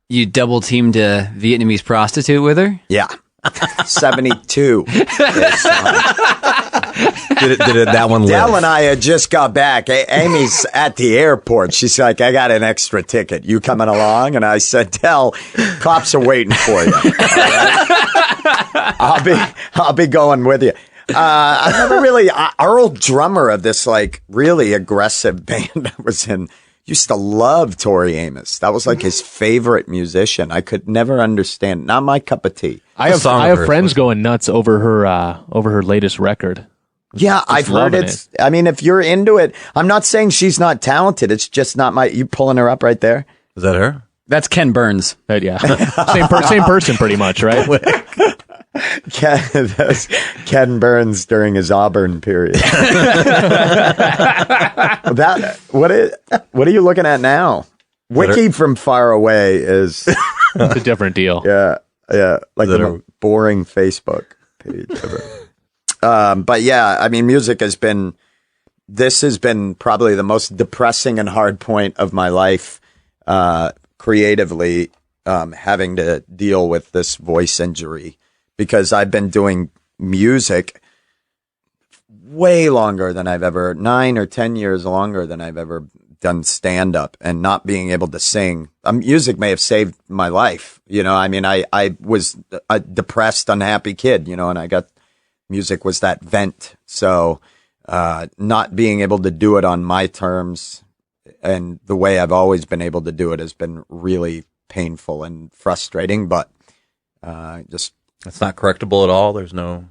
You double teamed a Vietnamese prostitute with her? Yeah. 72. Did that one live? Dell and I had just got back. Amy's at the airport. She's like, I got an extra ticket. You coming along? And I said, Dell, cops are waiting for you. All right? I'll be going with you. I never really, our old drummer of this like really aggressive band I was in used to love Tori Amos. That was like his favorite musician. I could never understand. Not my cup of tea. I have friends going nuts over her latest record. Yeah, I've heard it. I mean, if you're into it, I'm not saying she's not talented. It's just not you pulling her up right there. Is that her? That's Ken Burns. Yeah. Same person pretty much, right? Ken Burns during his Auburn period. What are you looking at now? Wiki from far away is It's a different deal. Yeah, like the boring Facebook page ever. But yeah, I mean, music has been probably the most depressing and hard point of my life, creatively, having to deal with this voice injury because I've been doing music way longer than 9 or 10 years longer than I've ever done stand up, and not being able to sing. Music may have saved my life. I mean, I was a depressed, unhappy kid, and music was that vent. So, not being able to do it on my terms and the way I've always been able to do it has been really painful and frustrating, but, it's not correctable at all. There's no,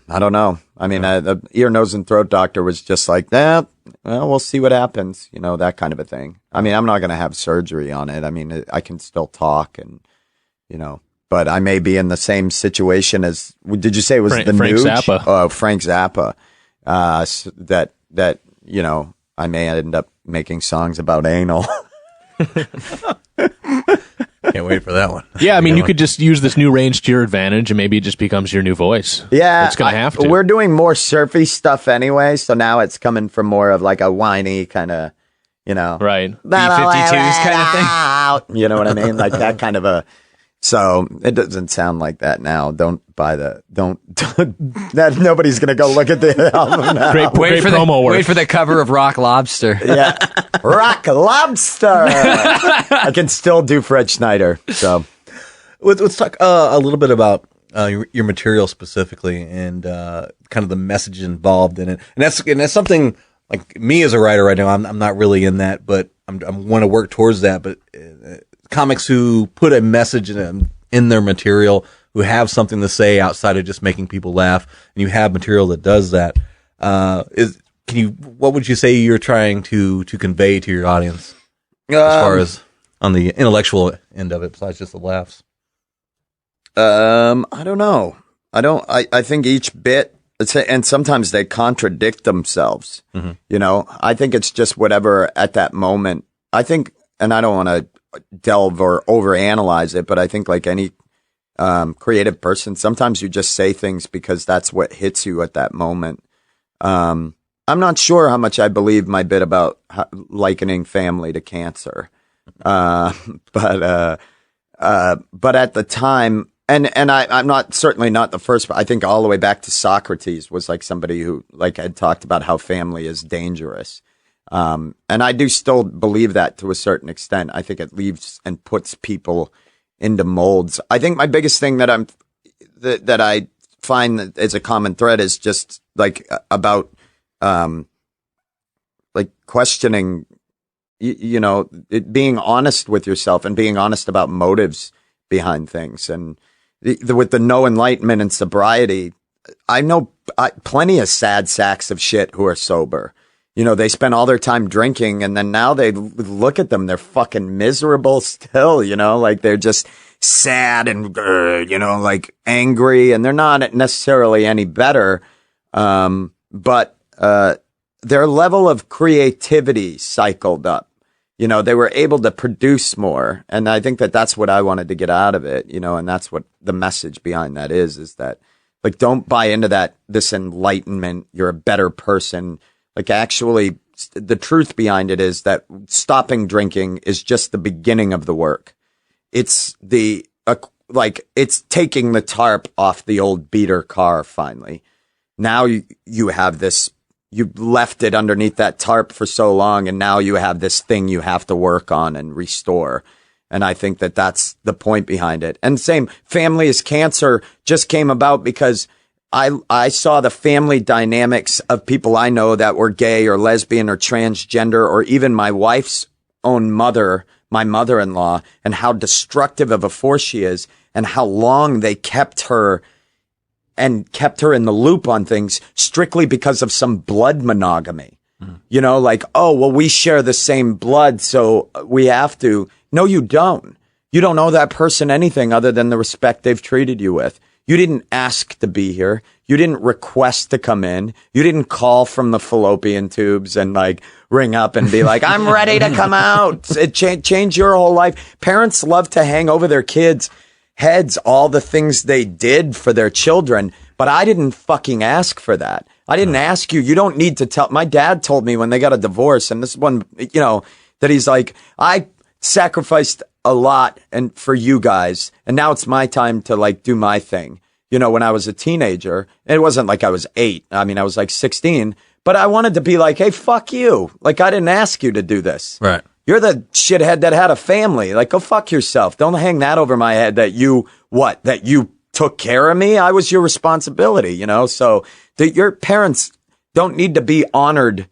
I don't know. I mean, the ear, nose, and throat doctor was just like, well, we'll see what happens, that kind of a thing. I mean, I'm not going to have surgery on it. I mean, I can still talk and, but I may be in the same situation as, did you say it was Frank Nuge? Zappa. Oh, Frank Zappa. That, I may end up making songs about anal. can't wait for that one. Yeah, I mean, you could just use this new range to your advantage, and maybe it just becomes your new voice. Yeah, it's going to have to. We're doing more surfy stuff anyway, so now it's coming from more of like a whiny kind of, right, B-52s kind of thing. You know what I mean? Like that kind of a. So it doesn't sound like that now. Don't buy that. Nobody's gonna go look at the album now. Great promo work. Wait for the cover of Rock Lobster. Yeah, Rock Lobster. I can still do Fred Schneider. So let's talk a little bit about your material specifically, and kind of the message involved in it. And that's something like me as a writer right now. I'm not really in that, but I want to work towards that. But comics who put a message in their material, who have something to say outside of just making people laugh, and you have material that does that. What would you say you're trying to convey to your audience as far as on the intellectual end of it, besides just the laughs? I don't know. I think each bit, and sometimes they contradict themselves. Mm-hmm. I think it's just whatever at that moment. I think, and I don't want to delve or overanalyze it, but I think like any creative person, sometimes you just say things because that's what hits you at that moment. I'm not sure how much I believe my bit about likening family to cancer, but at the time, and I'm certainly not the first, but I think all the way back to Socrates was like somebody who like had talked about how family is dangerous. And I do still believe that to a certain extent. I think it leaves and puts people into molds. I think my biggest thing that I find that is a common thread is just like about, like questioning, being honest with yourself and being honest about motives behind things. And with the no enlightenment and sobriety, I know plenty of sad sacks of shit who are sober. They spend all their time drinking, and then now they look at them, they're fucking miserable still, like they're just sad and, like angry, and they're not necessarily any better. But their level of creativity cycled up. They were able to produce more. And I think that that's what I wanted to get out of it, and that's what the message behind that is that, like, don't buy into this enlightenment, you're a better person. Like, actually, the truth behind it is that stopping drinking is just the beginning of the work. It's it's taking the tarp off the old beater car finally. Now you have this, you left it underneath that tarp for so long, and now you have this thing you have to work on and restore. And I think that that's the point behind it. And same, family is cancer just came about because I saw the family dynamics of people I know that were gay or lesbian or transgender, or even my wife's own mother, my mother-in-law, and how destructive of a force she is, and how long they kept her in the loop on things strictly because of some blood monogamy. Mm. Like, oh, well, we share the same blood, so we have to. No, you don't. You don't owe that person anything other than the respect they've treated you with. You didn't ask to be here. You didn't request to come in. You didn't call from the fallopian tubes and like ring up and be like, I'm ready to come out. It changed your whole life. Parents love to hang over their kids' heads all the things they did for their children. But I didn't fucking ask for that. I didn't ask you. You don't need to tell. My dad told me when they got a divorce, and this one, that he's like, I sacrificed a lot and for you guys, and now it's my time to like do my thing. when I was a teenager. It wasn't like I was 8. I mean, I was like 16, but I wanted to be like, hey, fuck you. Like, I didn't ask you to do this. Right. You're the shithead that had a family. Like, go fuck yourself. Don't hang that over my head that you took care of me. I was your responsibility, so your parents don't need to be honored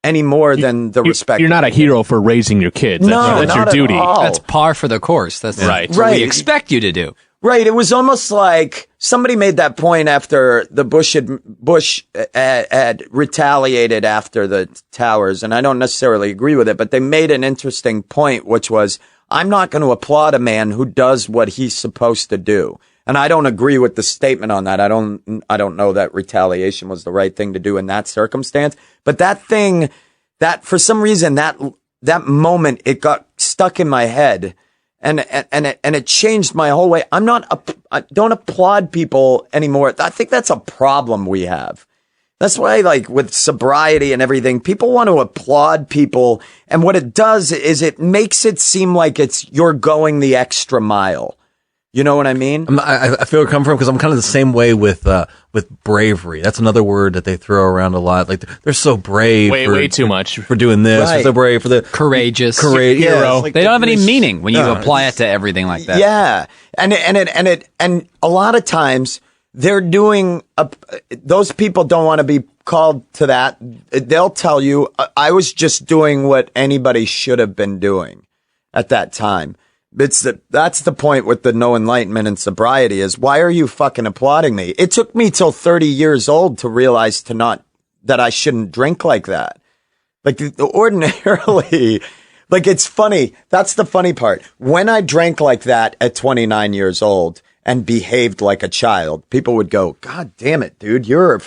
any more than the respect. You're not a hero for raising your kids. That's your duty. That's par for the course. That's what we expect you to do. Right. It was almost like somebody made that point after the Bush had retaliated after the towers. And I don't necessarily agree with it, but they made an interesting point, which was, I'm not going to applaud a man who does what he's supposed to do. And I don't agree with the statement on that. I don't know that retaliation was the right thing to do in that circumstance. But that for some reason, that moment, it got stuck in my head. And it changed my whole way. I don't applaud people anymore. I think that's a problem we have. That's why, like, with sobriety and everything, people want to applaud people. And what it does is it makes it seem like you're going the extra mile. You know what I mean? I feel where it comes from because I'm kind of the same way with bravery. That's another word that they throw around a lot. Like, they're so brave. Way too much for doing this. Right. They're so brave for the courageous hero. Like, they don't have any meaning when you apply it to everything like that. Yeah, and a lot of times they're doing. Those people don't want to be called to that. They'll tell you, I was just doing what anybody should have been doing at that time. That's the point with the no enlightenment and sobriety is, why are you fucking applauding me? It took me till 30 years old to realize that I shouldn't drink like that. Like, ordinarily, like, it's funny. That's the funny part. When I drank like that at 29 years old and behaved like a child, people would go, God damn it, dude, you're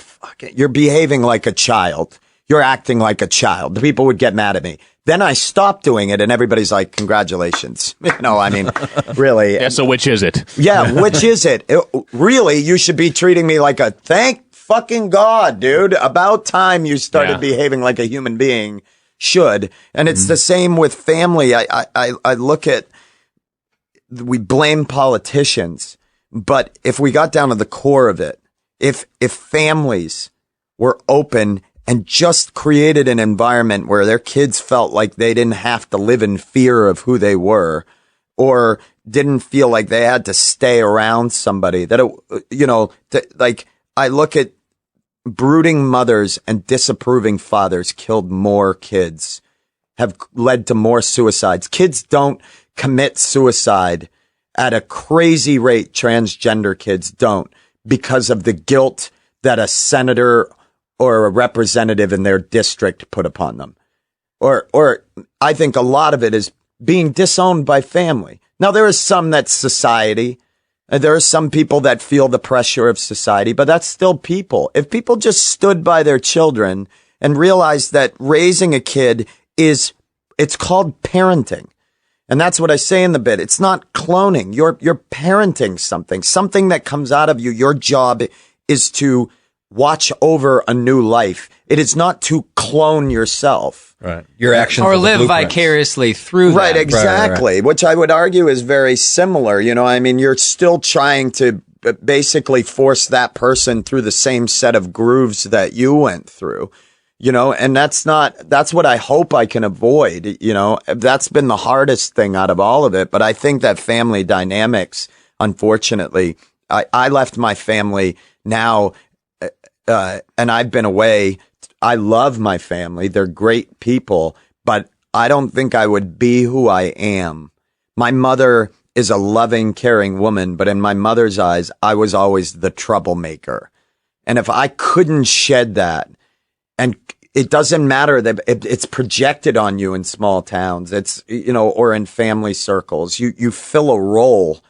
behaving like a child. You're acting like a child. The people would get mad at me. Then I stopped doing it, and everybody's like, congratulations. I mean, really. Yeah, so which is it? Yeah, which is it? Really, you should be treating me like a thank fucking God, dude. About time you started behaving like a human being should. And it's the same with family. I look at, we blame politicians, but if we got down to the core of it, if families were open and just created an environment where their kids felt like they didn't have to live in fear of who they were, or didn't feel like they had to stay around somebody, like, I look at brooding mothers and disapproving fathers killed more kids, have led to more suicides. Kids don't commit suicide at a crazy rate. Transgender kids don't, because of the guilt that a senator or a representative in their district put upon them. Or I think a lot of it is being disowned by family. Now, there is some that's society. There are some people that feel the pressure of society, but that's still people. If people just stood by their children and realized that raising a kid it's called parenting. And that's what I say in the bit. It's not cloning. You're parenting something that comes out of you. Your job is to watch over a new life. It is not to clone yourself. Right. Your actions. Or live vicariously through them. Right, exactly. Right. Which I would argue is very similar. I mean, you're still trying to basically force that person through the same set of grooves that you went through. And that's what I hope I can avoid. That's been the hardest thing out of all of it. But I think that family dynamics, unfortunately, I left my family now, and I've been away. I love my family. They're great people, but I don't think I would be who I am. My mother is a loving, caring woman, but in my mother's eyes, I was always the troublemaker. And if I couldn't shed that, and it doesn't matter that it's projected on you in small towns, it's, or in family circles, you fill a role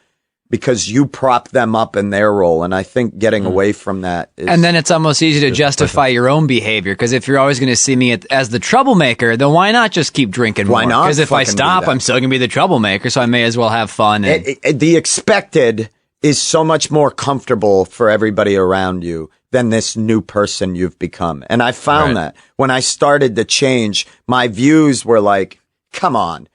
because you prop them up in their role. And I think getting away from that is... And then it's almost easy to justify your own behavior, because if you're always going to see me as the troublemaker, then why not just keep drinking more? Why not? Because if I stop, I'm still going to be the troublemaker, so I may as well have fun. The expected is so much more comfortable for everybody around you than this new person you've become. And I found that when I started to change, my views were like, come on.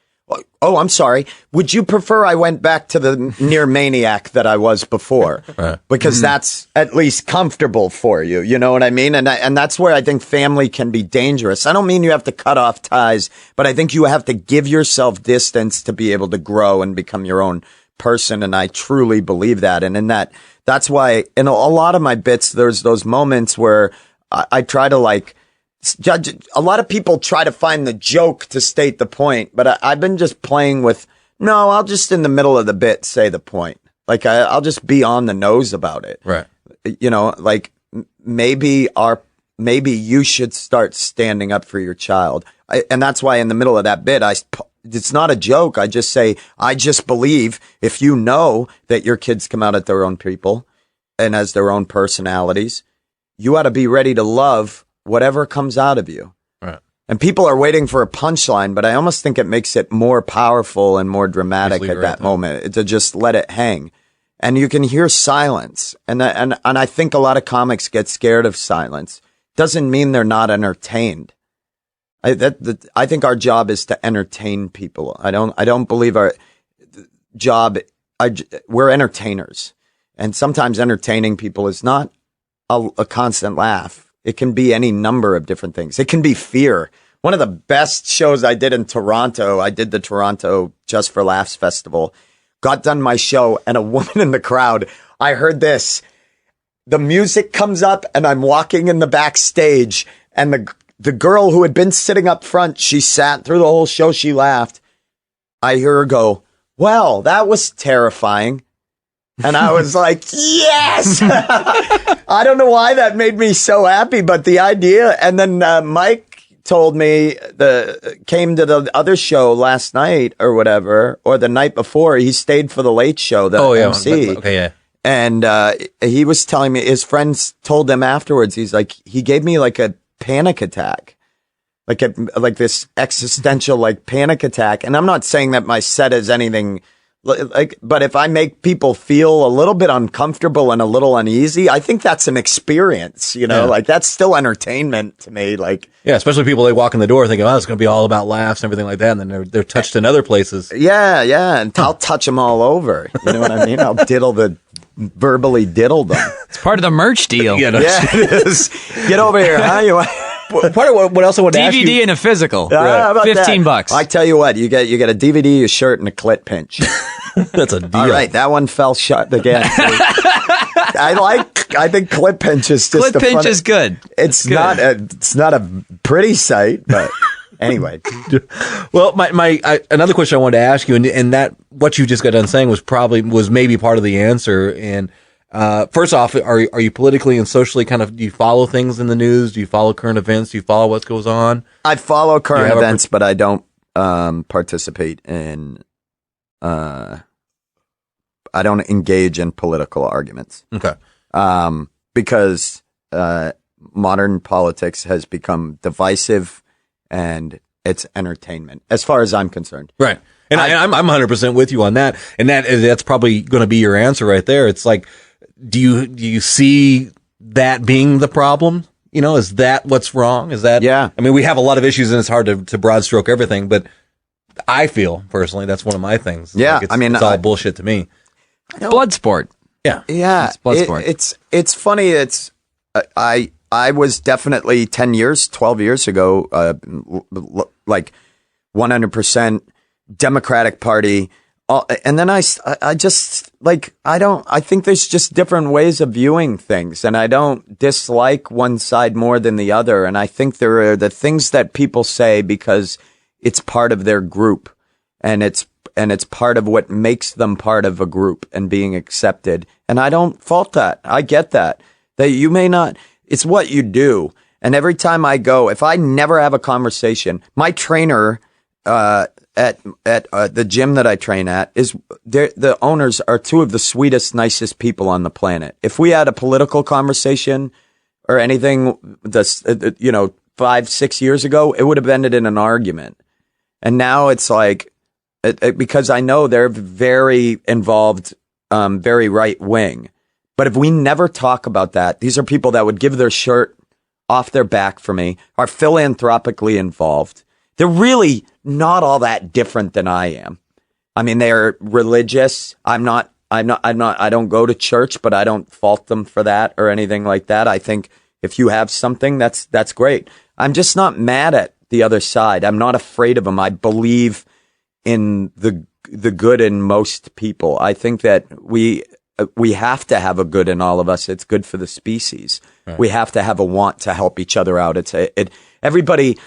oh, I'm sorry. Would you prefer I went back to the near maniac that I was before? Right. Because that's at least comfortable for you. You know what I mean? And that's where I think family can be dangerous. I don't mean you have to cut off ties, but I think you have to give yourself distance to be able to grow and become your own person. And I truly believe that. And that's why in a lot of my bits, there's those moments where I try to like, judge. A lot of people try to find the joke to state the point, but I've been just playing with, no, I'll just in the middle of the bit say the point. Like I'll just be on the nose about it. Right. You know, like maybe you should start standing up for your child. And that's why in the middle of that bit, it's not a joke. I just say, I just believe if you know that your kids come out at their own people and as their own personalities, you ought to be ready to love whatever comes out of you. Right. And people are waiting for a punchline, but I almost think it makes it more powerful and more dramatic at that moment to just let it hang. And you can hear silence. And I think a lot of comics get scared of silence. Doesn't mean they're not entertained. I think our job is to entertain people. I don't believe our job, we're entertainers. And sometimes entertaining people is not a constant laugh. It can be any number of different things. It can be fear. One of the best shows I did in Toronto, I did the Toronto Just for Laughs Festival, got done my show, and a woman in the crowd, I heard this. The music comes up, and I'm walking in the backstage, and the girl who had been sitting up front, she sat through the whole show, she laughed. I hear her go, well, that was terrifying. And I was like, yes! I don't know why that made me so happy, but the idea. And then Mike told me came to the other show last night or whatever, or the night before. He stayed for the late show, the MC. Okay, yeah. And he was telling me his friends told him afterwards. He's like, he gave me like a panic attack, like this existential like panic attack. And I'm not saying that my set is anything. But if I make people feel a little bit uncomfortable and a little uneasy, I think that's an experience, you know, like that's still entertainment to me. Like, yeah, especially people, they walk in the door thinking, oh, it's going to be all about laughs and everything like that. And then they're touched in other places. Yeah. Yeah. And I'll touch them all over. You know what I mean? I'll verbally diddle them. It's part of the merch deal. Yeah, it is. Get over here, huh? Part of what else I would ask you. DVD and a physical. Right. $15. I tell you what, you get a DVD, a shirt, and a clit pinch. That's a deal. All right, that one fell shut again. I think clit pinch is just clit pinch is good. It's not a pretty sight, but anyway. Well, another question I wanted to ask you, and that what you just got done saying was maybe part of the answer. And first off, are you politically and socially do you follow things in the news? Do you follow current events? Do you follow what goes on? I follow current events, but I don't participate in. I don't engage in political arguments. Okay. Because modern politics has become divisive and it's entertainment, as far as I'm concerned. Right. And I'm 100% with you on that. And that's probably going to be your answer right there. It's like, do you see that being the problem? You know, is that what's wrong? Is that, yeah. I mean, we have a lot of issues and it's hard to broad stroke everything, but I feel personally that's one of my things. Yeah. Like it's all bullshit to me. Blood sport. Yeah. Yeah. It's blood sport. It's funny. I was definitely 12 years ago, like 100% Democratic Party. And then I just like, I think there's just different ways of viewing things, and I don't dislike one side more than the other. And I think there are the things that people say because it's part of their group, and it's part of what makes them part of a group and being accepted. And I don't fault that. I get that you may not, it's what you do. And every time I go, if I never have a conversation, my trainer, at the gym that I train at the owners are two of the sweetest, nicest people on the planet. If we had a political conversation or anything, 5-6 years ago, it would have ended in an argument. And now it's like, because I know they're very involved, very right wing. But if we never talk about that, these are people that would give their shirt off their back for me, are philanthropically involved. they're really not all that different than I am. I mean, they're religious. I don't go to church, but I don't fault them for that or anything like that. I think if you have something, that's great. I'm just not mad at the other side. I'm not afraid of them. I believe in the good in most people. I think that we have to have a good in all of us. It's good for the species. Right. We have to have a want to help each other out. Everybody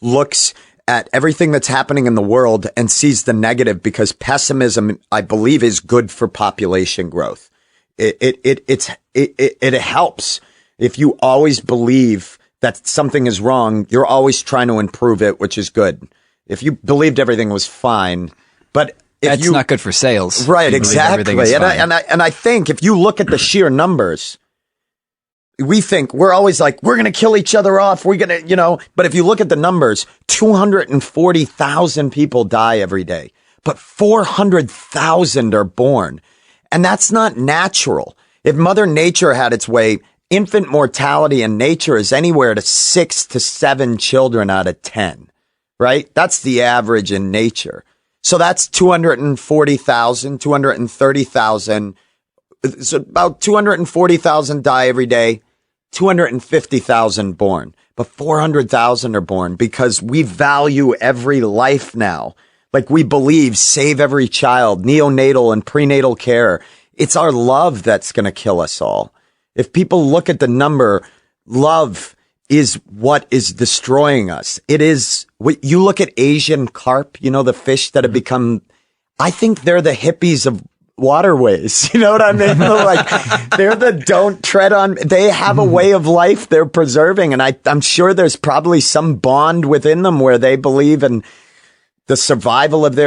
looks at everything that's happening in the world and sees the negative, because pessimism, I believe, is good for population growth. It helps. If you always believe that something is wrong, you're always trying to improve it, which is good. If you believed everything was fine, but that's not good for sales. Right, exactly. And I think if you look at the sheer numbers, we think we're always like, we're going to kill each other off. We're going to, but if you look at the numbers, 240,000 people die every day, but 400,000 are born. And that's not natural. If Mother Nature had its way, infant mortality in nature is anywhere to 6 to 7 children out of 10, right? That's the average in nature. So that's 240,000, 230,000. So about 240,000 die every day, 250,000 born, but 400,000 are born because we value every life now. Like we believe save every child, neonatal and prenatal care. It's our love that's going to kill us all. If people look at the number, love is what is destroying us. It is, you look at Asian carp, the fish that have become, I think they're the hippies of waterways. You know what I mean? Like they're the don't tread on. They have a way of life they're preserving. And I'm sure there's probably some bond within them where they believe in the survival of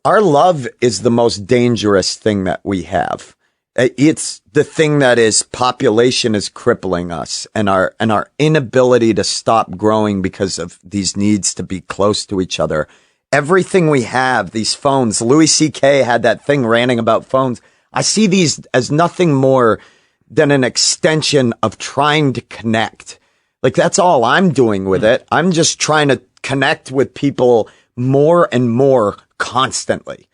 our love is the most dangerous thing that we have. It's the thing that is population is crippling us, and our inability to stop growing because of these needs to be close to each other. Everything we have, these phones, Louis C.K. had that thing ranting about phones. I see these as nothing more than an extension of trying to connect. Like that's all I'm doing with it. I'm just trying to connect with people more and more constantly.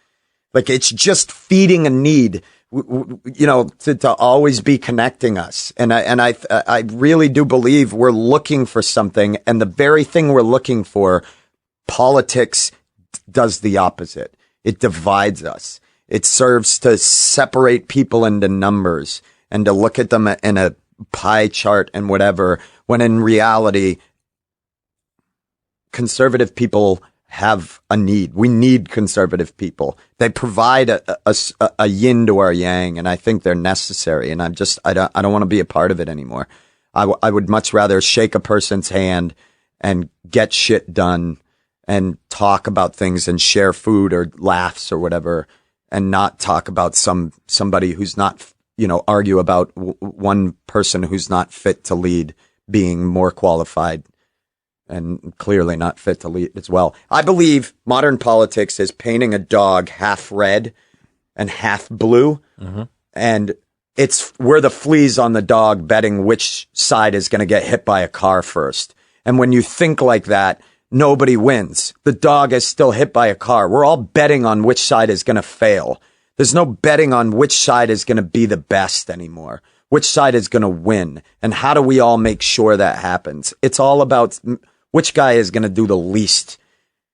Like it's just feeding a need, to always be connecting us. And I really do believe we're looking for something, and the very thing we're looking for, politics does the opposite. It divides us. It serves to separate people into numbers and to look at them in a pie chart and whatever, when in reality, conservative people have a need. We need conservative people. They provide a yin to our yang, and I think they're necessary. And I don't want to be a part of it anymore. I would much rather shake a person's hand and get shit done and talk about things and share food or laughs or whatever, and not talk about somebody who's not, argue about one person who's not fit to lead being more qualified and clearly not fit to lead as well. I believe modern politics is painting a dog half red and half blue. Mm-hmm. And we're the fleas on the dog betting which side is going to get hit by a car first. And when you think like that, nobody wins. The dog is still hit by a car. We're all betting on which side is going to fail. There's no betting on which side is going to be the best anymore. Which side is going to win? And how do we all make sure that happens? It's all about which guy is going to do the least,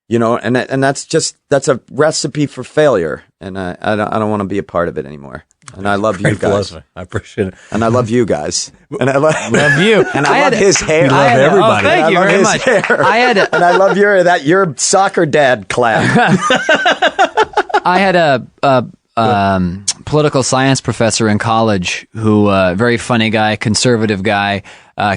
and that's a recipe for failure. And I don't want to be a part of it anymore. And I love you guys. I appreciate it. And I love you guys. And I love you. And I love his hair. We love everybody. Thank you very much. And I love your soccer dad clap. I had a political science professor in college who, very funny guy, conservative guy,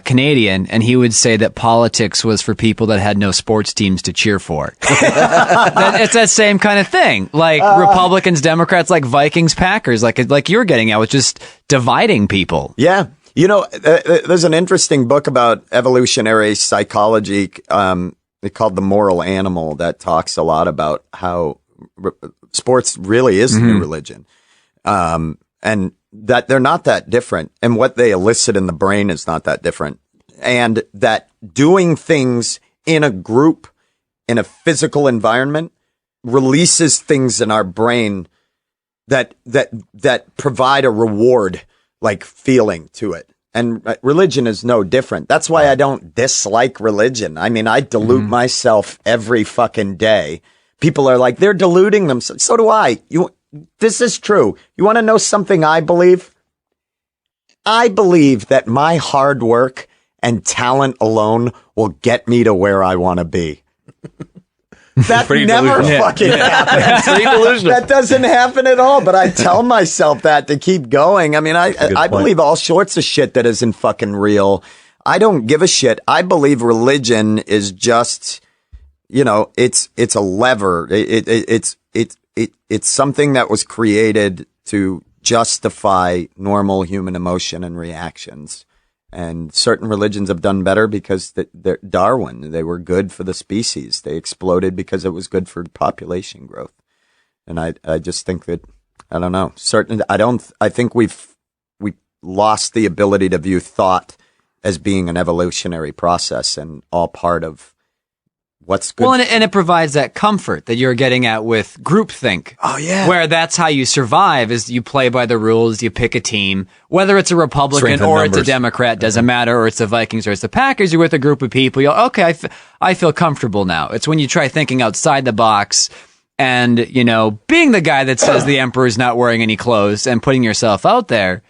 Canadian, and he would say that politics was for people that had no sports teams to cheer for. It's that same kind of thing. Like Republicans, Democrats, like Vikings, Packers, like you're getting at, with just dividing people. Yeah. There's an interesting book about evolutionary psychology called The Moral Animal that talks a lot about how sports really is the new religion. And that they're not that different. And what they elicit in the brain is not that different. and that doing things in a group, in a physical environment, releases things in our brain that provide a reward like feeling to it. And religion is no different. That's why I don't dislike religion. I mean, I dilute myself every fucking day. People are like, they're diluting themselves. So do I. This is true. You want to know something I believe? I believe that my hard work and talent alone will get me to where I want to be. That never fucking happens. That doesn't happen at all. But I tell myself that to keep going. I mean, I believe all sorts of shit that isn't fucking real. I don't give a shit. I believe religion is just, it's a lever. It's something that was created to justify normal human emotion and reactions. And certain religions have done better because they're Darwin. They were good for the species. They exploded because it was good for population growth. And I just think that, I don't know. I think we lost the ability to view thought as being an evolutionary process and all part of what's good. Well, and it provides that comfort that you're getting at with groupthink. Oh, yeah. Where that's how you survive is you play by the rules, you pick a team, whether it's a Republican or it's a Democrat, doesn't matter, or it's the Vikings or it's the Packers, you're with a group of people, you're okay, I feel comfortable now. It's when you try thinking outside the box and, being the guy that says the emperor's not wearing any clothes and putting yourself out there.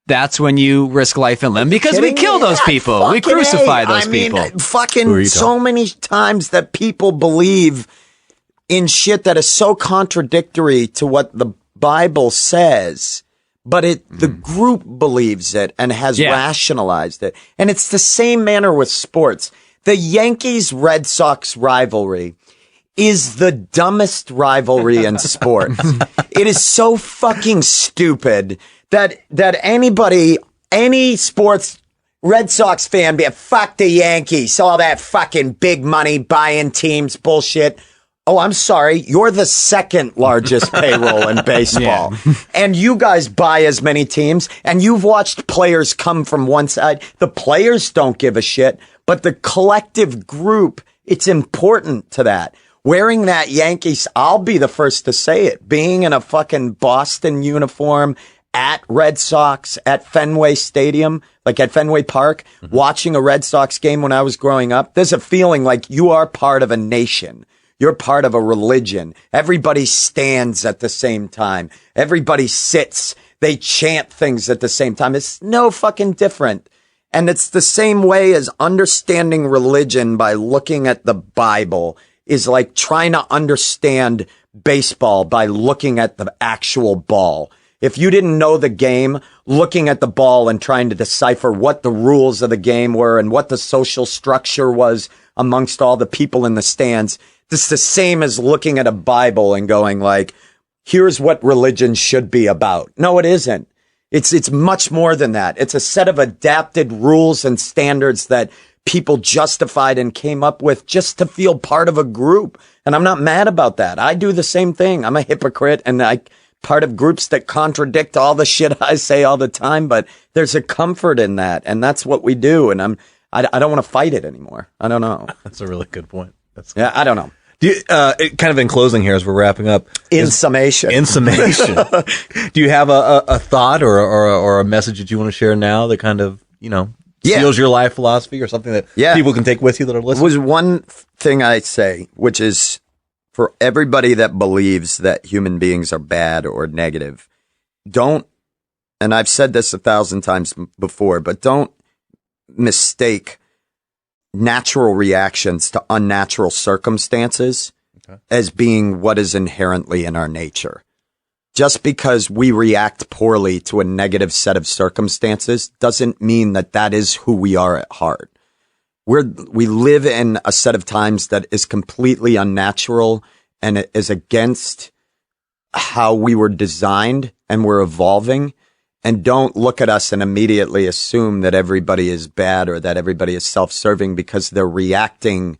That's when you risk life and limb because we kill those people. We crucify those people. Fucking so many times that people believe in shit that is so contradictory to what the Bible says, but the group believes it and has rationalized it. And it's the same manner with sports. The Yankees-Red Sox rivalry is the dumbest rivalry in sports. It is so fucking stupid that any sports Red Sox fan be fuck the Yankees, all that fucking big money buying teams bullshit. Oh, I'm sorry. You're the second largest payroll in baseball. And you guys buy as many teams and you've watched players come from one side. The players don't give a shit, but the collective group, it's important to that. Wearing that Yankees, I'll be the first to say it. Being in a fucking Boston uniform at Red Sox, at Fenway Stadium, like at Fenway Park, watching a Red Sox game when I was growing up, there's a feeling like you are part of a nation. You're part of a religion. Everybody stands at the same time. Everybody sits. They chant things at the same time. It's no fucking different. And it's the same way as understanding religion by looking at the Bible is like trying to understand baseball by looking at the actual ball. If you didn't know the game, looking at the ball and trying to decipher what the rules of the game were and what the social structure was amongst all the people in the stands, it's the same as looking at a Bible and going like, here's what religion should be about. No, it isn't. It's much more than that. It's a set of adapted rules and standards that people justified and came up with just to feel part of a group. And I'm not mad about that. I do the same thing. I'm a hypocrite and part of groups that contradict all the shit I say all the time, but there's a comfort in that. And that's what we do. And I don't want to fight it anymore. I don't know. That's a really good point. Yeah, I don't know. Do you, kind of in closing here as we're wrapping up. Summation. Do you have a thought or a message that you want to share now that kind of, seals your life philosophy or something that people can take with you that are listening? Was one thing I say, which is for everybody that believes that human beings are bad or negative, don't, and I've said this 1,000 times before, but don't mistake natural reactions to unnatural circumstances as being what is inherently in our nature. Just because we react poorly to a negative set of circumstances doesn't mean that that is who we are at heart. We live in a set of times that is completely unnatural and it is against how we were designed and we're evolving. And don't look at us and immediately assume that everybody is bad or that everybody is self-serving because they're reacting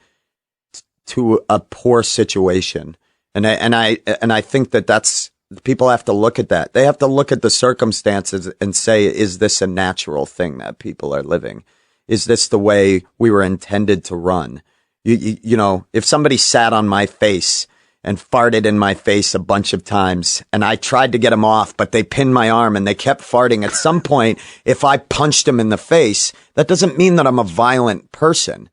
to a poor situation. And I think that's, people have to look at that. They have to look at the circumstances and say, is this a natural thing that people are living? is this the way we were intended to run? You know, if somebody sat on my face and farted in my face a bunch of times and I tried to get them off, but they pinned my arm and they kept farting, at some point, if I punched them in the face, that doesn't mean that I'm a violent person.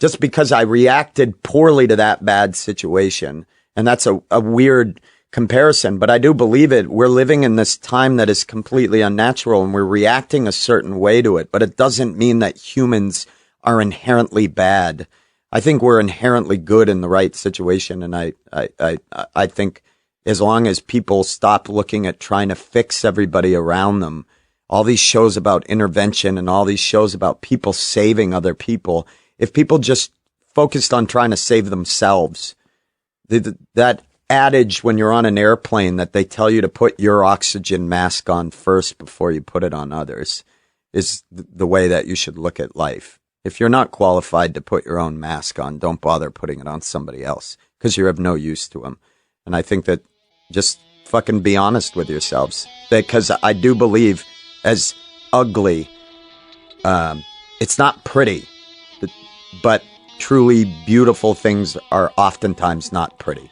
Just because I reacted poorly to that bad situation. And that's a weird comparison, but I do believe it. We're living in this time that is completely unnatural and we're reacting a certain way to it, but it doesn't mean that humans are inherently bad. I think we're inherently good in the right situation. And I think as long as people stop looking at trying to fix everybody around them, all these shows about intervention and all these shows about people saving other people, if people just focused on trying to save themselves, that adage when you're on an airplane that they tell you to put your oxygen mask on first before you put it on others is the way that you should look at life. If you're not qualified to put your own mask on, don't bother putting it on somebody else because you're of no use to them. And I think that just fucking be honest with yourselves, because I do believe as ugly, it's not pretty, but truly beautiful things are oftentimes not pretty.